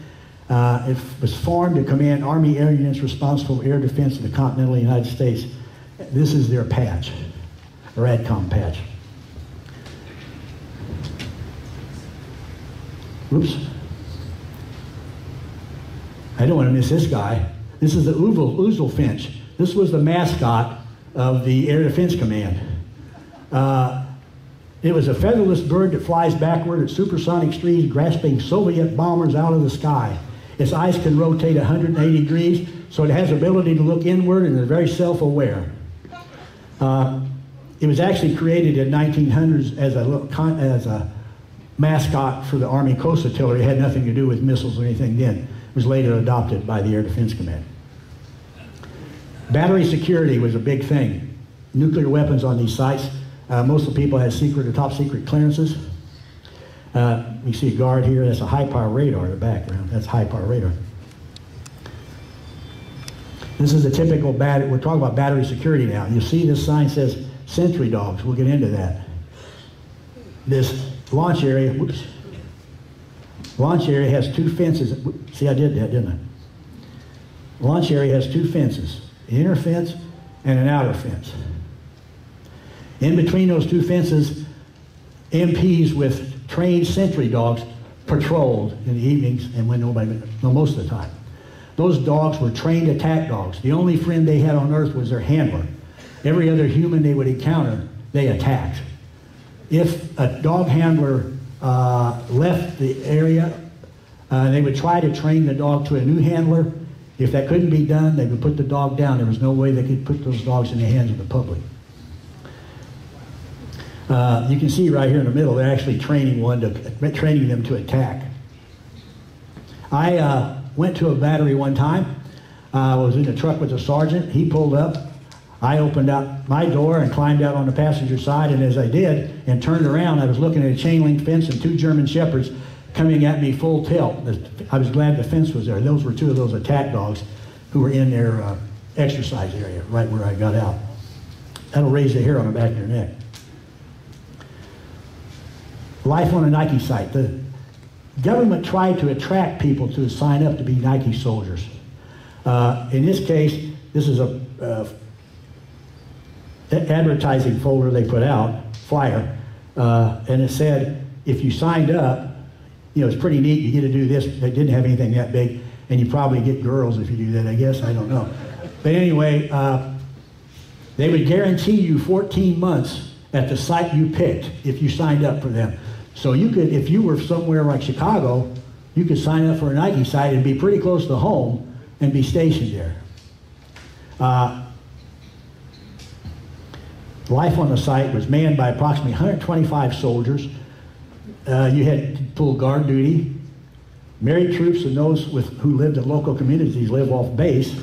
It was formed to command Army air units responsible for air defense of the continental United States. This is their patch, a RADCOM patch. Oops. I don't want to miss this guy. This is the Ouzel Finch. This was the mascot of the Air Defense Command. It was a featherless bird that flies backward at supersonic speeds, grasping Soviet bombers out of the sky. Its eyes can rotate 180 degrees, so it has ability to look inward and is very self-aware. It was actually created in 1900s as a mascot for the Army Coast Artillery. It had nothing to do with missiles or anything then. It was later adopted by the Air Defense Command. Battery security was a big thing. Nuclear weapons on these sites. Most of the people had secret or top secret clearances. You see a guard here, that's a high power radar in the background. That's high power radar. This is a typical battery. We're talking about battery security now. You see this sign says sentry dogs. We'll get into that. This launch area, whoops. Launch area has two fences. See, I did that, didn't I? Launch area has two fences, an inner fence and an outer fence. In between those two fences, MPs with trained sentry dogs patrolled in the evenings and when nobody, no, most of the time. Those dogs were trained attack dogs. The only friend they had on earth was their handler. Every other human they would encounter, they attacked. If a dog handler left the area, they would try to train the dog to a new handler. If that couldn't be done, they would put the dog down. There was no way they could put those dogs in the hands of the public. You can see right here in the middle, they're actually training them to attack. I went to a battery one time. I was in a truck with a sergeant. He pulled up. I opened up my door and climbed out on the passenger side, and as I did and turned around, I was looking at a chain link fence and two German Shepherds coming at me full tilt. I was glad the fence was there. Those were two of those attack dogs who were in their exercise area right where I got out. That'll raise the hair on the back of your neck. Life on a Nike site. The government tried to attract people to sign up to be Nike soldiers. In this case, this is a advertising folder they put out, flyer, and it said, if you signed up, you know, it's pretty neat, you get to do this. They didn't have anything that big, and you probably get girls if you do that, I guess, I don't know. But anyway, they would guarantee you 14 months at the site you picked if you signed up for them. So you could, if you were somewhere like Chicago, you could sign up for a Nike site and be pretty close to home and be stationed there. Life on the site was manned by approximately 125 soldiers. You had to pull guard duty. Married troops and those who lived in local communities live off base.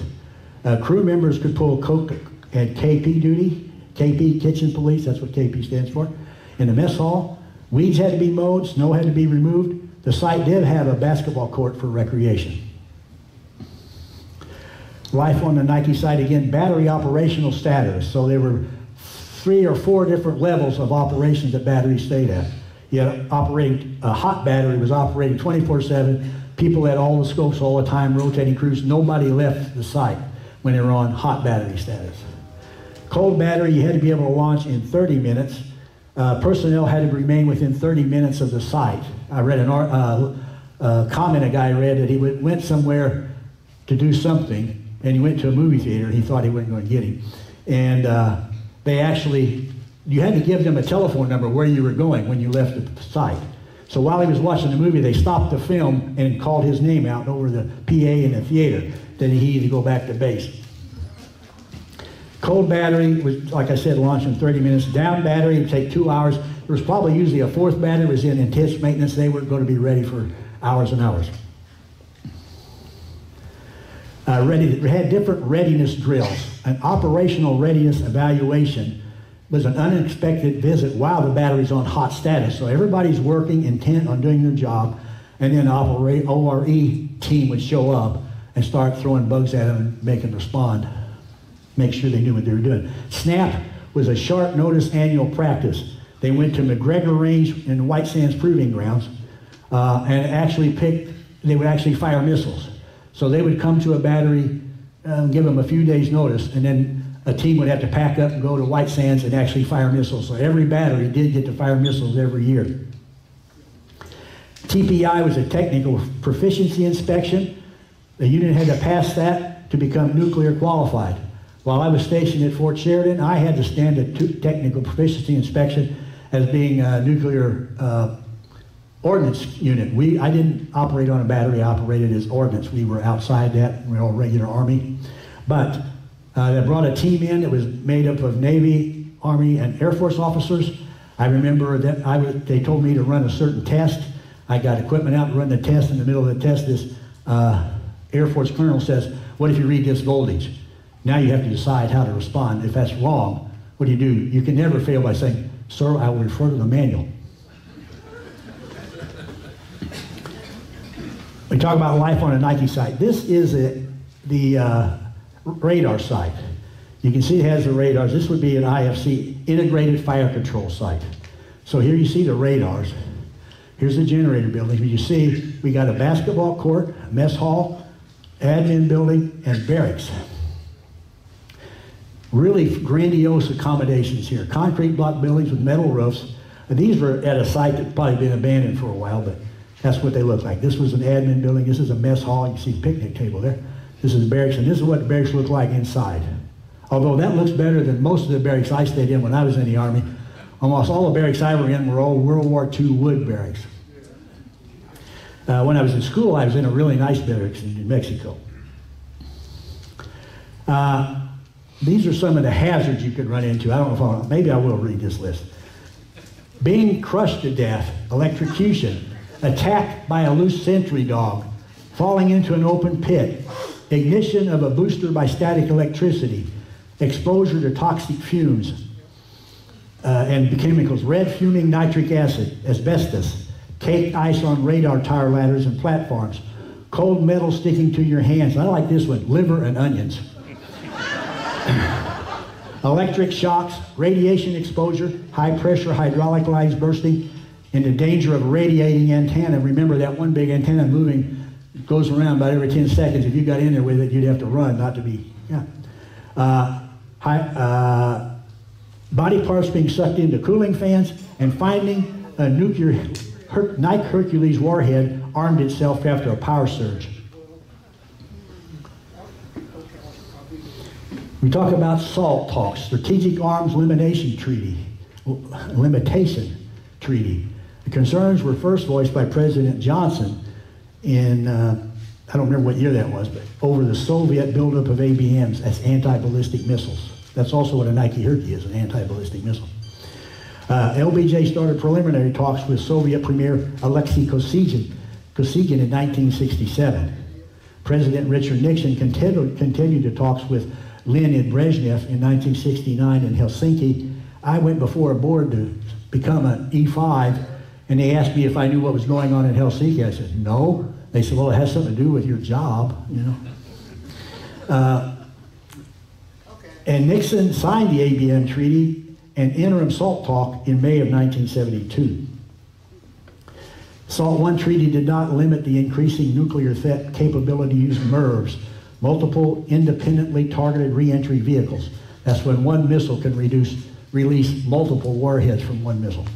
Crew members could pull coke and KP duty. KP, kitchen police, that's what KP stands for. In the mess hall, weeds had to be mowed, snow had to be removed. The site did have a basketball court for recreation. Life on the Nike site, again, battery operational status. So there were 3 or 4 different levels of operations that batteries stayed at. You had operating, a hot battery was operating 24/7. People had all the scopes all the time, rotating crews. Nobody left the site when they were on hot battery status. Cold battery, you had to be able to launch in 30 minutes. Personnel had to remain within 30 minutes of the site. I read a comment a guy read that he went somewhere to do something, and he went to a movie theater, and he thought he wasn't going to get him. And they actually, you had to give them a telephone number where you were going when you left the site. So while he was watching the movie, they stopped the film and called his name out over the PA in the theater. Then he needed to go back to base. Cold battery was, like I said, launched in 30 minutes. Down battery would take 2 hours. There was probably usually a 4th battery was in intense maintenance. They weren't going to be ready for hours and hours. We had different readiness drills. An operational readiness evaluation was an unexpected visit while the battery's on hot status. So everybody's working intent on doing their job, and then the ORE team would show up and start throwing bugs at them and make them respond. Make sure they knew what they were doing. SNAP was a short notice annual practice. They went to McGregor Range in the White Sands Proving Grounds and actually they would actually fire missiles. So they would come to a battery, give them a few days notice, and then a team would have to pack up and go to White Sands and actually fire missiles. So every battery did get to fire missiles every year. TPI was a technical proficiency inspection. The unit had to pass that to become nuclear qualified. While I was stationed at Fort Sheridan, I had to stand a technical proficiency inspection as being a nuclear ordnance unit. I didn't operate on a battery, I operated as ordnance. We were outside that, we were all regular Army. But they brought a team in that was made up of Navy, Army, and Air Force officers. I remember that they told me to run a certain test. I got equipment out to run the test. In the middle of the test, this Air Force colonel says, "What if you read this voltage?" Now you have to decide how to respond. If that's wrong, what do? You can never fail by saying, "Sir, I will refer to the manual." We talk about life on a Nike site. This is the radar site. You can see it has the radars. This would be an IFC, Integrated Fire Control Site. So here you see the radars. Here's the generator building. You see we got a basketball court, mess hall, admin building, and barracks. Really grandiose accommodations here. Concrete block buildings with metal roofs. And these were at a site that's probably been abandoned for a while, but that's what they look like. This was an admin building. This is a mess hall. You see the picnic table there. This is the barracks, and this is what the barracks look like inside. Although that looks better than most of the barracks I stayed in when I was in the Army. Almost all the barracks I were in were old World War II wood barracks. When I was in school, I was in a really nice barracks in New Mexico. These are some of the hazards you could run into. I don't know if maybe I will read this list. Being crushed to death, electrocution, attacked by a loose sentry dog, falling into an open pit, ignition of a booster by static electricity, exposure to toxic fumes and chemicals, red fuming nitric acid, asbestos, caked ice on radar tower ladders and platforms, cold metal sticking to your hands. I like this one, liver and onions. Electric shocks, radiation exposure, high pressure hydraulic lines bursting, and the danger of radiating antenna. Remember that one big antenna moving goes around about every 10 seconds. If you got in there with it, you'd have to run, not to be, body parts being sucked into cooling fans, and finding a nuclear Nike Hercules warhead armed itself after a power surge. We talk about SALT talks, Strategic Arms Limitation Treaty. The concerns were first voiced by President Johnson in, I don't remember what year that was, but over the Soviet buildup of ABMs as anti-ballistic missiles. That's also what a Nike Hercules is, an anti-ballistic missile. LBJ started preliminary talks with Soviet Premier Alexei Kosygin in 1967. President Richard Nixon continued the talks with Leonid Brezhnev in 1969 in Helsinki. I went before a board to become an E5, and they asked me if I knew what was going on in Helsinki. I said, no. They said, well, it has something to do with your job, you know. And Nixon signed the ABM Treaty and interim SALT talk in May of 1972. SALT I treaty did not limit the increasing nuclear threat capability to use MIRVs, multiple independently targeted reentry vehicles. That's when one missile can release multiple warheads from one missile.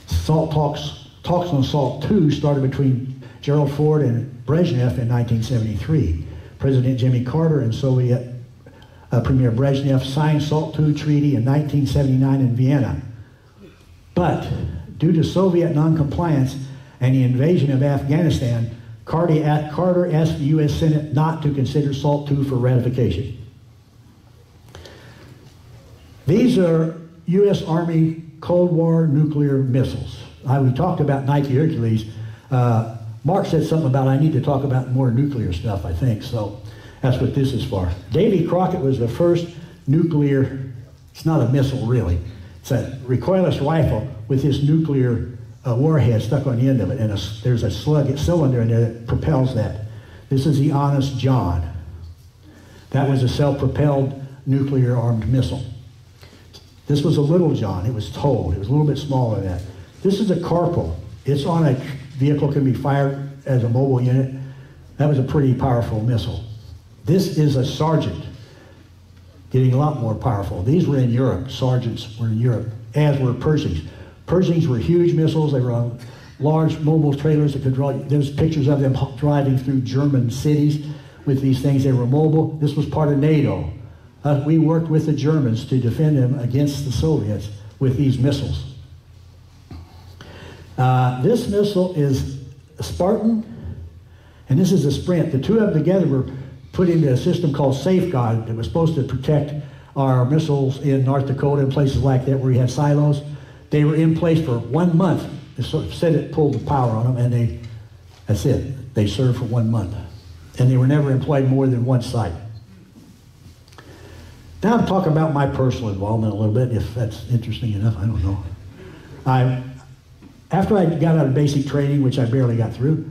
SALT talks on SALT II started between Gerald Ford and Brezhnev in 1973. President Jimmy Carter and Soviet Premier Brezhnev signed SALT II treaty in 1979 in Vienna. But due to Soviet noncompliance and the invasion of Afghanistan, Carter asked the U.S. Senate not to consider SALT II for ratification. These are U.S. Army Cold War nuclear missiles. We talked about Nike Hercules. Mark said something about I need to talk about more nuclear stuff, I think, so that's what this is for. Davy Crockett was the first nuclear, it's not a missile really, it's a recoilless rifle with this nuclear warhead stuck on the end of it, and there's a cylinder in there that propels that. This is the Honest John. That was a self-propelled nuclear armed missile. This was a Little John. It was towed. It was a little bit smaller than that. This is a Corporal. It's on a vehicle, can be fired as a mobile unit. That was a pretty powerful missile. This is a Sergeant, getting a lot more powerful. These were in Europe. Sergeants were in Europe, as were Pershings. Pershings were huge missiles. They were on large mobile trailers that could draw. There's pictures of them driving through German cities with these things. They were mobile. This was part of NATO. We worked with the Germans to defend them against the Soviets with these missiles. This missile is a Spartan, and this is a Sprint. The two of them together were put into a system called Safeguard that was supposed to protect our missiles in North Dakota and places like that where we had silos. They were in place for 1 month. It sort of said it pulled the power on them, and that's it. They served for 1 month. And they were never employed more than one site. Now I'm talking about my personal involvement a little bit, if that's interesting enough, I don't know. After I got out of basic training, which I barely got through,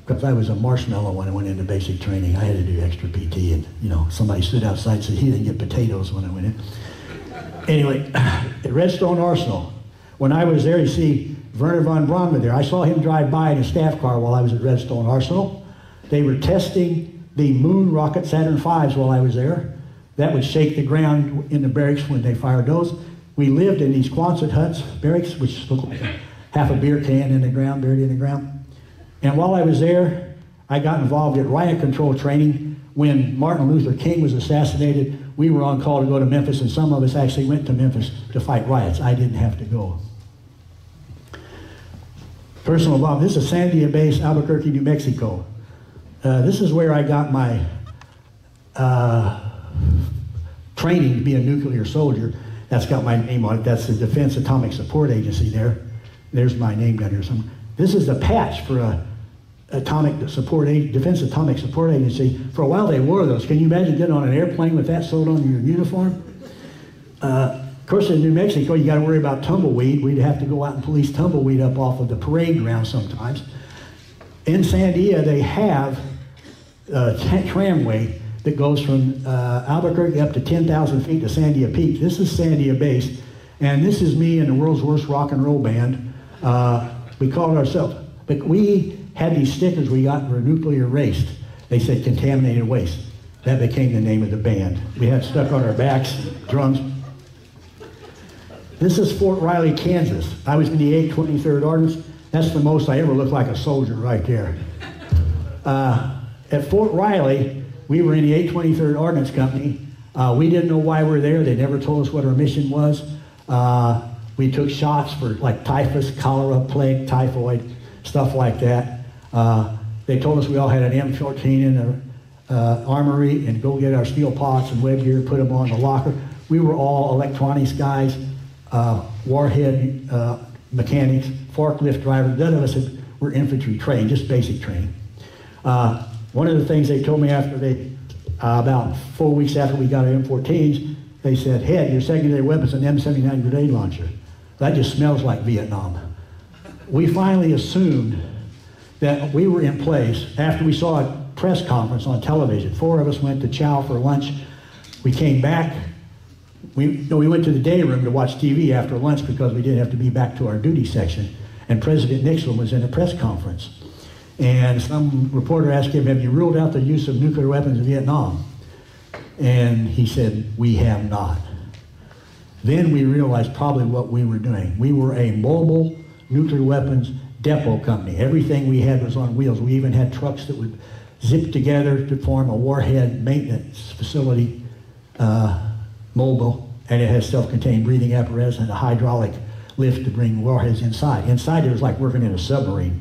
because I was a marshmallow when I went into basic training, I had to do extra PT, and somebody stood outside and said he didn't get potatoes when I went in. Anyway, at Redstone Arsenal, when I was there, you see Werner von Braun was there. I saw him drive by in a staff car while I was at Redstone Arsenal. They were testing the moon rocket Saturn V's while I was there. That would shake the ground in the barracks when they fired those. We lived in these Quonset huts, barracks, which looked like half a beer can in the ground, buried in the ground. And while I was there, I got involved in riot control training. When Martin Luther King was assassinated, we were on call to go to Memphis, and some of us actually went to Memphis to fight riots. I didn't have to go. Personal involvement. This is Sandia Base, Albuquerque, New Mexico. This is where I got my training to be a nuclear soldier. That's got my name on it. That's the Defense Atomic Support Agency there. There's my name down here somewhere. This is the patch for a Defense Atomic Support Agency. For a while they wore those. Can you imagine getting on an airplane with that sewed on your uniform? Of course, in New Mexico, you got to worry about tumbleweed. We'd have to go out and police tumbleweed up off of the parade ground sometimes. In Sandia, they have a tramway that goes from Albuquerque up to 10,000 feet to Sandia Peak. This is Sandia Base, and this is me and the world's worst rock and roll band. We called ourselves, but we had these stickers we got for nuclear waste. They said contaminated waste. That became the name of the band. We had stuck on our backs, drums. This is Fort Riley, Kansas. I was in the 823rd Ordnance. That's the most I ever looked like a soldier right there. At Fort Riley, we were in the 823rd Ordnance Company. We didn't know why we were there. They never told us what our mission was. We took shots for like typhus, cholera, plague, typhoid, stuff like that. They told us we all had an M14 in the armory and go get our steel pots and web gear, put them on the locker. We were all electronics guys, warhead mechanics, forklift drivers. None of us were infantry trained, just basic training. One of the things they told me after about 4 weeks after we got our M14s, they said, "Head, your secondary weapon's an M79 grenade launcher." That just smells like Vietnam. We finally assumed that we were in place after we saw a press conference on television. 4 of us went to chow for lunch. We came back. We went to the day room to watch TV after lunch because we didn't have to be back to our duty section. And President Nixon was in a press conference. And some reporter asked him, "Have you ruled out the use of nuclear weapons in Vietnam?" And he said, "We have not." Then we realized probably what we were doing. We were a mobile nuclear weapons depot company. Everything we had was on wheels. We even had trucks that would zip together to form a warhead maintenance facility, mobile, and it has self-contained breathing apparatus and a hydraulic lift to bring warheads inside. Inside it was like working in a submarine.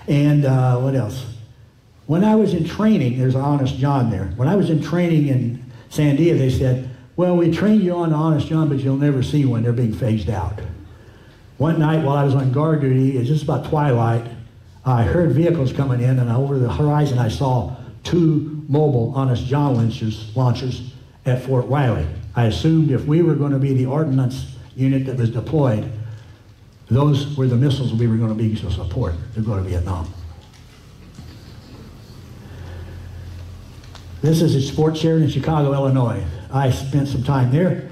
And what else? When I was in training, there's an Honest John there. When I was in training in Sandia, they said, "Well, we trained you on the Honest John, but you'll never see one. They're being phased out." One night while I was on guard duty, it's just about twilight, I heard vehicles coming in, and over the horizon I saw 2 mobile Honest John launchers at Fort Riley. I assumed if we were going to be the ordnance unit that was deployed, those were the missiles we were going to be to support to go to Vietnam. This is at Fort Sheridan in Chicago, Illinois. I spent some time there.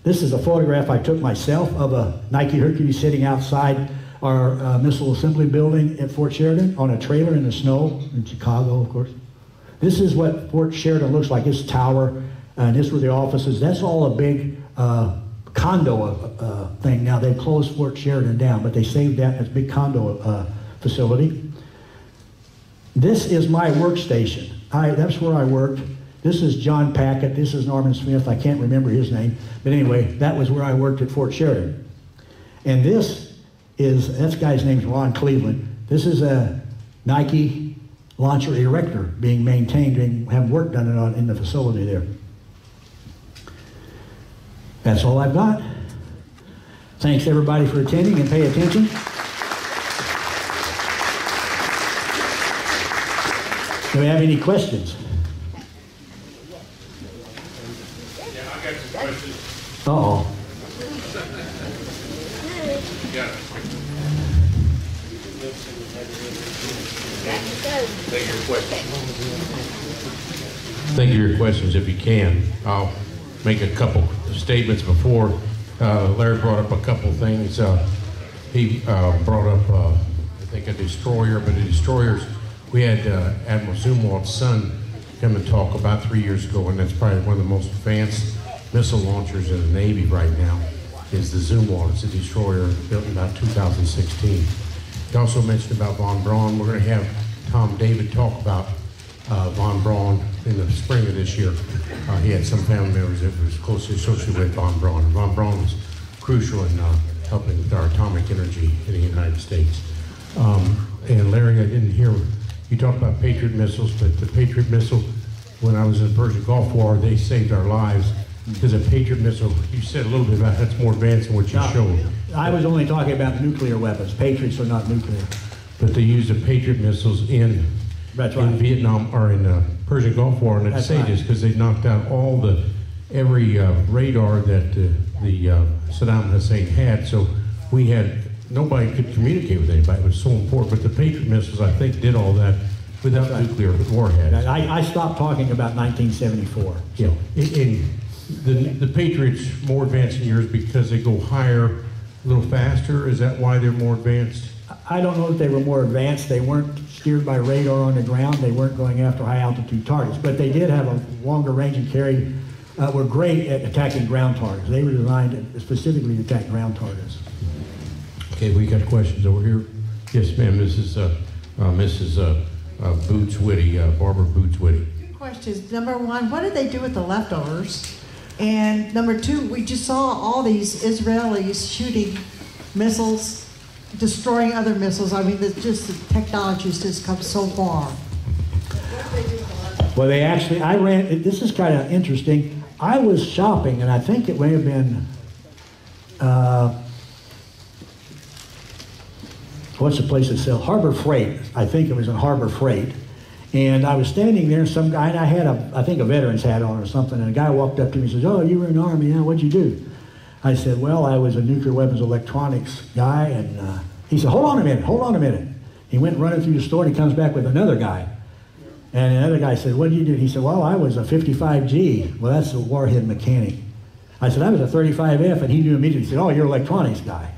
This is a photograph I took myself of a Nike Hercules sitting outside our missile assembly building at Fort Sheridan on a trailer in the snow in Chicago, of course. This is what Fort Sheridan looks like. This tower, and this were the offices. That's all a big condo thing now. They've closed Fort Sheridan down, but they saved that as a big condo facility. This is my workstation. That's where I worked. This is John Packett. This is Norman Smith. I can't remember his name. But anyway, that was where I worked at Fort Sheridan. And that guy's name's Ron Cleveland. This is a Nike launcher erector being maintained and have work done in the facility there. That's all I've got. Thanks everybody for attending and pay attention. Do we have any questions? got some questions. Uh-oh. Yeah. Thank you for your questions. Thank you for your questions. If you can, I'll make a couple of statements before. Larry brought up a couple things. He brought up, I think, a destroyer, but the destroyers, we had Admiral Zumwalt's son come and talk about 3 years ago, and that's probably one of the most advanced missile launchers in the Navy right now, is the Zumwalt. It's a destroyer built in about 2016. He also mentioned about Von Braun. We're going to have Tom David talk about Von Braun in the spring of this year. He had some family members that was closely associated with Von Braun. And Von Braun was crucial in helping with our atomic energy in the United States. And Larry, I didn't hear you talk about Patriot missiles, but the Patriot missile, when I was in the Persian Gulf War, they saved our lives. Because a Patriot missile, you said a little bit about that's more advanced than what you showed. I was only talking about nuclear weapons. Patriots are not nuclear. But they used the Patriot missiles in Vietnam or in the Persian Gulf War, and I'd say this because they knocked out every radar that Saddam Hussein had. So nobody could communicate with anybody. It was so important. But the Patriot missiles, I think, did all that without nuclear warheads. I stopped talking about 1974. So. Yeah. The Patriots more advanced in yours because they go higher, a little faster. Is that why they're more advanced? I don't know if they were more advanced. They weren't steered by radar on the ground. They weren't going after high altitude targets, but they did have a longer range and carry. Were great at attacking ground targets. They were designed specifically to attack ground targets. Okay, we got questions over here. Yes, ma'am. This is Mrs. Boots Whitty, Barbara Boots Whitty. Questions. Number one, what did they do with the leftovers? And number two, we just saw all these Israelis shooting missiles, destroying other missiles. I mean, the technology's just come so far. Well, this is kind of interesting. I was shopping, and I think it may have been, what's the place that sells? Harbor Freight. I think it was in Harbor Freight. And I was standing there, and some guy, and I had I think a veteran's hat on or something, and a guy walked up to me and says, "Oh, you were in the Army, yeah, what'd you do?" I said, "Well, I was a nuclear weapons electronics guy," and he said, hold on a minute. He went running through the store, and he comes back with another guy. And another guy said, "What did you do?" He said, "Well, I was a 55G. Well, that's a warhead mechanic. I said, "I was a 35F, and he knew immediately. He said, "Oh, you're an electronics guy."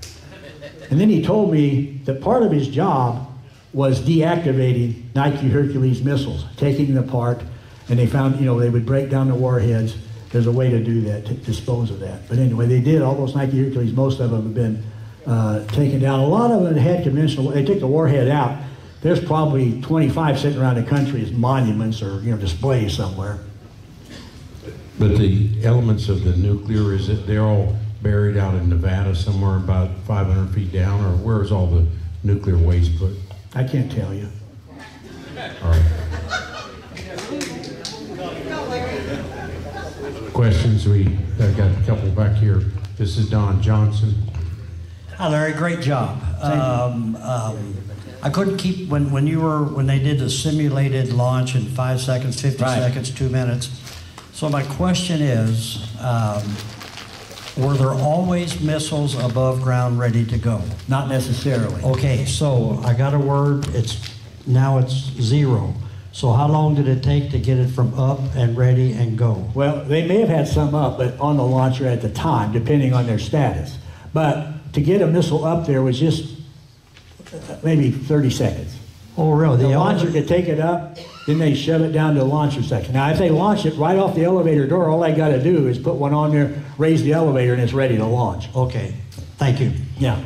And then he told me that part of his job was deactivating Nike Hercules missiles, taking them apart, and they found, they would break down the warheads. There's a way to do that, to dispose of that. But anyway, they did. All those Nike Hercules, most of them have been taken down. A lot of them had conventional, they took the warhead out. There's probably 25 sitting around the country as monuments or, displays somewhere. But the elements of the nuclear, is that they're all buried out in Nevada somewhere about 500 feet down, or where is all the nuclear waste put? I can't tell you. All right. Questions? We got a couple back here. This is Don Johnson. Hi, Larry. Great job. I couldn't keep when they did the simulated launch in 5 seconds, 50 seconds, 2 minutes. So my question is, were there always missiles above ground ready to go? Not necessarily. Okay, so I got a word. Now it's 0. So how long did it take to get it from up and ready and go? Well, they may have had some up, but on the launcher at the time, depending on their status. But to get a missile up there was just maybe 30 seconds. Oh, really? The launcher could take it up, then they shove it down to the launcher section. Now, if they launch it right off the elevator door, all they got to do is put one on there, raise the elevator, and it's ready to launch. Okay, thank you. Yeah.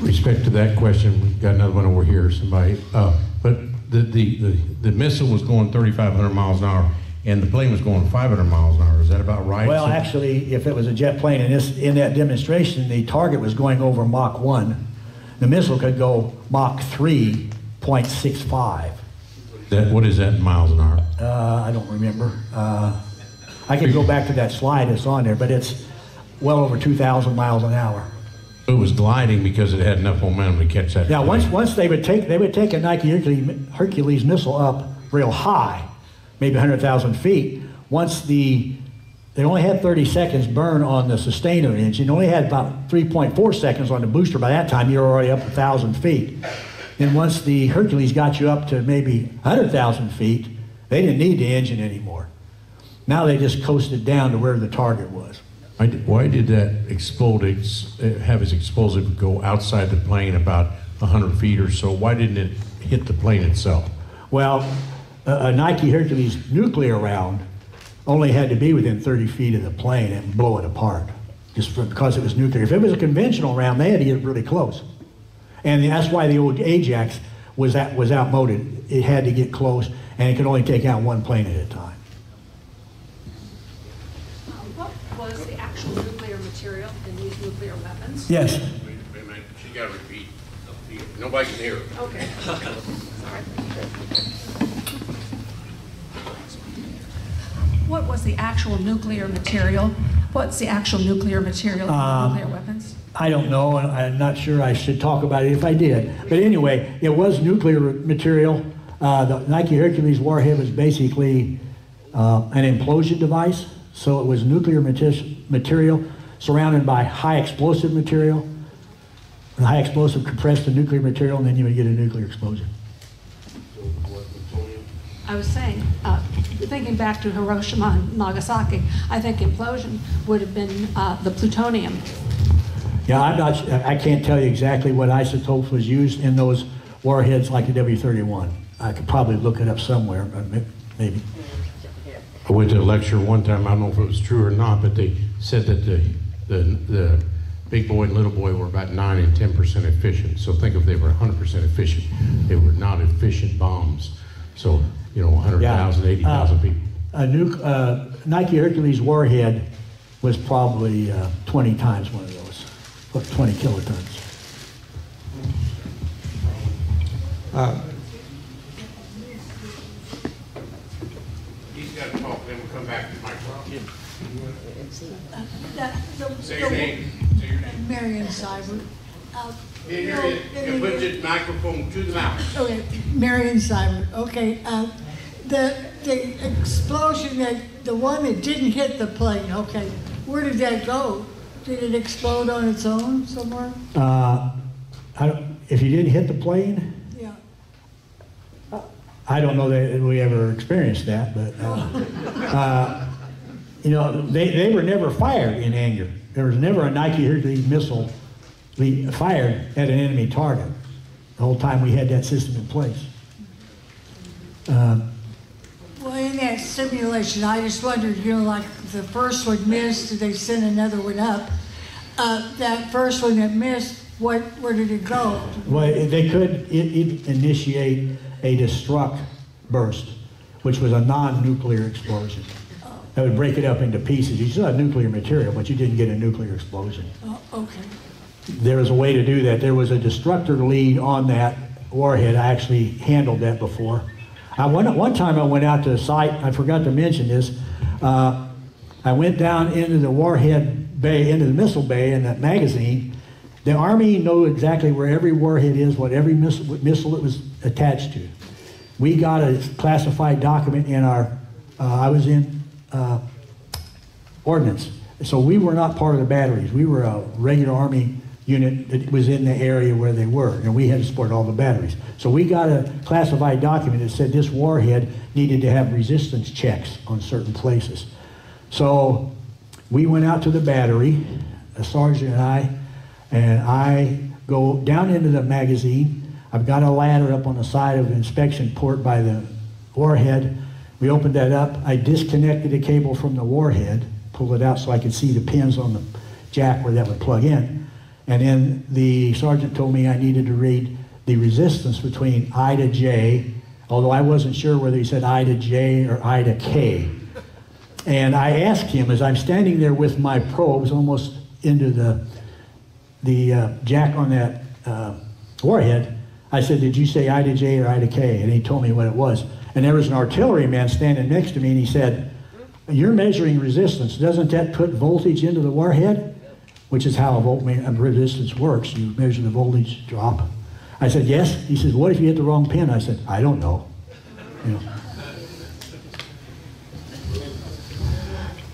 Respect to that question, we've got another one over here. Somebody, but the missile was going 3,500 miles an hour, and the plane was going 500 miles an hour. Is that about right? Well, actually, if it was a jet plane, in that demonstration, the target was going over Mach 1. The missile could go Mach 3.65. What is that in miles an hour? I don't remember. I could go back to that slide that's on there, but it's well over 2,000 miles an hour. It was gliding because it had enough momentum to catch that. Yeah, once they would take a Nike Hercules missile up real high, maybe 100,000 feet. Once the they only had 30 seconds burn on the sustainer engine. Only had about 3.4 seconds on the booster. By that time, you were already up 1,000 feet. And once the Hercules got you up to maybe 100,000 feet, they didn't need the engine anymore. Now they just coasted down to where the target was. Why did that have its explosive go outside the plane about 100 feet or so? Why didn't it hit the plane itself? Well, a Nike Hercules nuclear round only had to be within 30 feet of the plane and blow it apart, just because it was nuclear. If it was a conventional round, they had to get really close. And that's why the old Ajax was outmoded. It had to get close, and it could only take out one plane at a time. What was the actual nuclear material in these nuclear weapons? Yes. Wait a minute, she got to repeat. Nobody can hear her. Okay. Sorry. What was the actual nuclear material? What's the actual nuclear material in nuclear weapons? I don't know, and I'm not sure I should talk about it if I did. But anyway, it was nuclear material. The Nike Hercules warhead was basically an implosion device. So it was nuclear material surrounded by high explosive material. The high explosive compressed the nuclear material, and then you would get a nuclear explosion. I was saying, thinking back to Hiroshima and Nagasaki, I think implosion would have been the plutonium. Yeah, I can't tell you exactly what isotopes was used in those warheads like the W-31. I could probably look it up somewhere, but maybe. I went to a lecture one time, I don't know if it was true or not, but they said that the big boy and little boy were about 9 and 10% efficient. So think if they were 100% efficient, they were not efficient bombs. So, 100,000, 80,000 people. A Nike Hercules warhead was probably 20 times one of those, 20 kilotons. He's got to talk, then we'll come back to the microphone. Say your name. Marion Seibert. You put the microphone to the mouth. Okay, Marion Seibert. Okay, the explosion, the one that didn't hit the plane, okay, where did that go? Did it explode on its own somewhere? If you didn't hit the plane? Yeah. I don't know that we ever experienced that, but they were never fired in anger. There was never a Nike Hercules missile fired at an enemy target. The whole time we had that system in place. Well, in that simulation, I just wondered, like the first one missed, did they send another one up? That first one that missed, where did it go? Well, they could initiate a destruct burst, which was a non-nuclear explosion. That would break it up into pieces. You still had nuclear material, but you didn't get a nuclear explosion. Oh, okay. There was a way to do that. There was a destructor lead on that warhead. I actually handled that before. One time I went out to a site, I forgot to mention this. I went down into the warhead bay, into the missile bay in that magazine. The Army knows exactly where every warhead is, what every missile it was attached to. We got a classified document in our, I was in ordnance. So we were not part of the batteries. We were a regular Army unit that was in the area where they were, and we had to support all the batteries. So we got a classified document that said this warhead needed to have resistance checks on certain places. So we went out to the battery, a sergeant and I go down into the magazine. I've got a ladder up on the side of the inspection port by the warhead. We opened that up. I disconnected the cable from the warhead, pulled it out so I could see the pins on the jack where that would plug in. And then the sergeant told me I needed to read the resistance between I to J, although I wasn't sure whether he said I to J or I to K. And I asked him, as I'm standing there with my probes almost into the jack on that warhead, I said, did you say I to J or I to K? And he told me what it was. And there was an artilleryman standing next to me, and he said, you're measuring resistance. Doesn't that put voltage into the warhead? Which is how a resistance works. You measure the voltage drop. I said, yes. He said, what if you hit the wrong pin? I said, I don't know.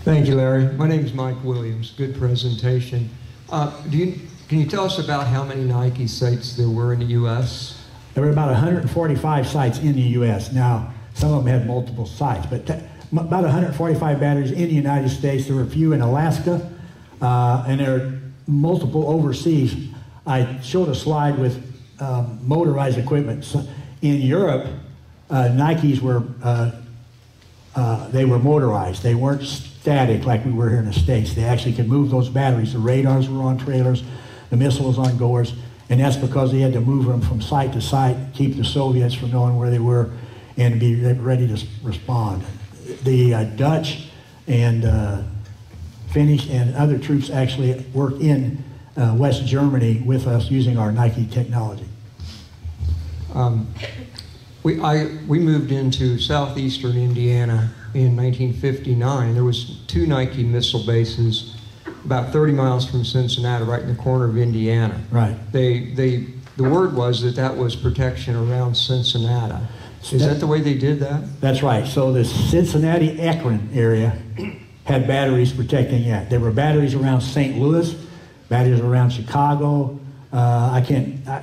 Thank you, Larry. My name is Mike Williams. Good presentation. Can you tell us about how many Nike sites there were in the U.S.? There were about 145 sites in the U.S. Now, some of them had multiple sites, but about 145 batteries in the United States. There were a few in Alaska, and there are multiple overseas. I showed a slide with motorized equipment. So in Europe, Nikes were they were motorized. They weren't static like we were here in the States. They actually could move those batteries. The radars were on trailers, the missiles on goers, and that's because they had to move them from site to site, keep the Soviets from knowing where they were, and be ready to respond. The Dutch and Finnish and other troops actually worked in West Germany with us using our Nike technology. We moved into southeastern Indiana in 1959. There was 2 Nike missile bases about 30 miles from Cincinnati, right in the corner of Indiana. Right. The word was that was protection around Cincinnati. Is that the way they did that? That's right. So the Cincinnati-Akron area had batteries protecting that. There were batteries around St. Louis, batteries around Chicago. I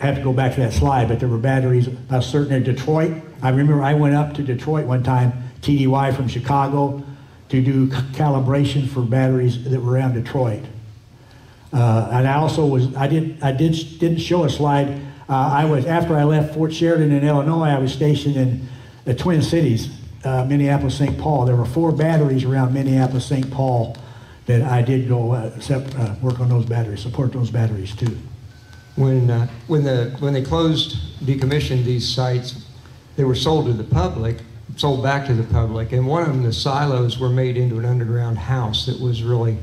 have to go back to that slide, but there were batteries certain in Detroit. I remember I went up to Detroit one time, TDY from Chicago, to do calibration for batteries that were around Detroit. And I also didn't show a slide. After I left Fort Sheridan in Illinois, I was stationed in the Twin Cities, Minneapolis, St. Paul. There were 4 batteries around Minneapolis, St. Paul that I did go work on those batteries, support those batteries too. When they decommissioned these sites, they were sold back to the public, and one of them, the silos, were made into an underground house that was really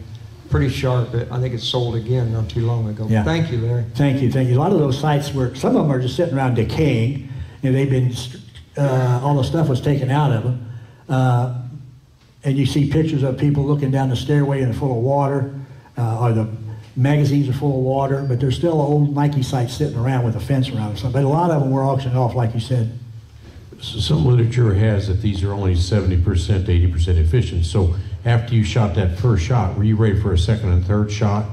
pretty sharp. I think it's sold again not too long ago. Yeah. Thank you, Larry. Thank you. A lot of those sites some of them are just sitting around decaying, and they've been, all the stuff was taken out of them. And you see pictures of people looking down the stairway and they're full of water, or the magazines are full of water, but there's still old Nike sites sitting around with a fence around them. But a lot of them were auctioned off, like you said. So some literature has that these are only 70% to 80% efficient. So after you shot that first shot, were you ready for a second and third shot?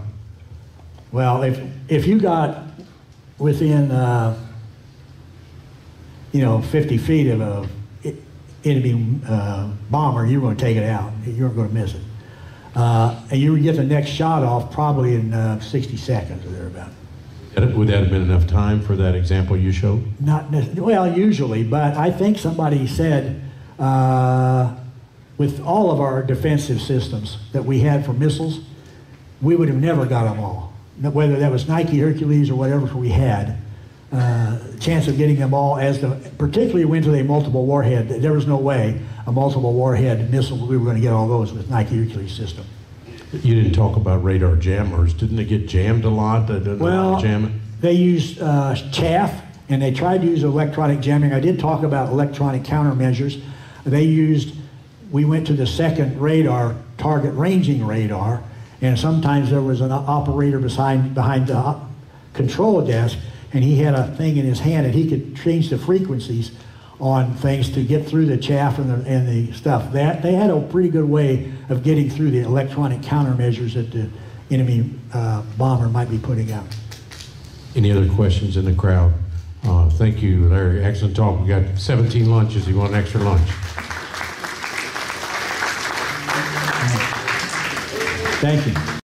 Well, if you got within 50 feet of an enemy bomber, you were going to take it out. You weren't going to miss it. And you would get the next shot off probably in 60 seconds or thereabout. Would that have been enough time for that example you showed? Not necessarily. Well, usually, but I think somebody said with all of our defensive systems that we had for missiles, we would have never got them all. Whether that was Nike, Hercules, or whatever we had, chance of getting them all, particularly went to a multiple warhead. There was no way a multiple warhead missile, we were going to get all those with Nike Hercules system. You didn't talk about radar jammers. Didn't they get jammed a lot? Well, they used chaff, and they tried to use electronic jamming. I did talk about electronic countermeasures. We went to the second radar, target ranging radar, and sometimes there was an operator behind the control desk, and he had a thing in his hand, and he could change the frequencies on things to get through the chaff and the stuff. They had a pretty good way of getting through the electronic countermeasures that the enemy bomber might be putting out. Any other questions in the crowd? Thank you, Larry. Excellent talk. We got 17 lunches. You want an extra lunch? Thank you.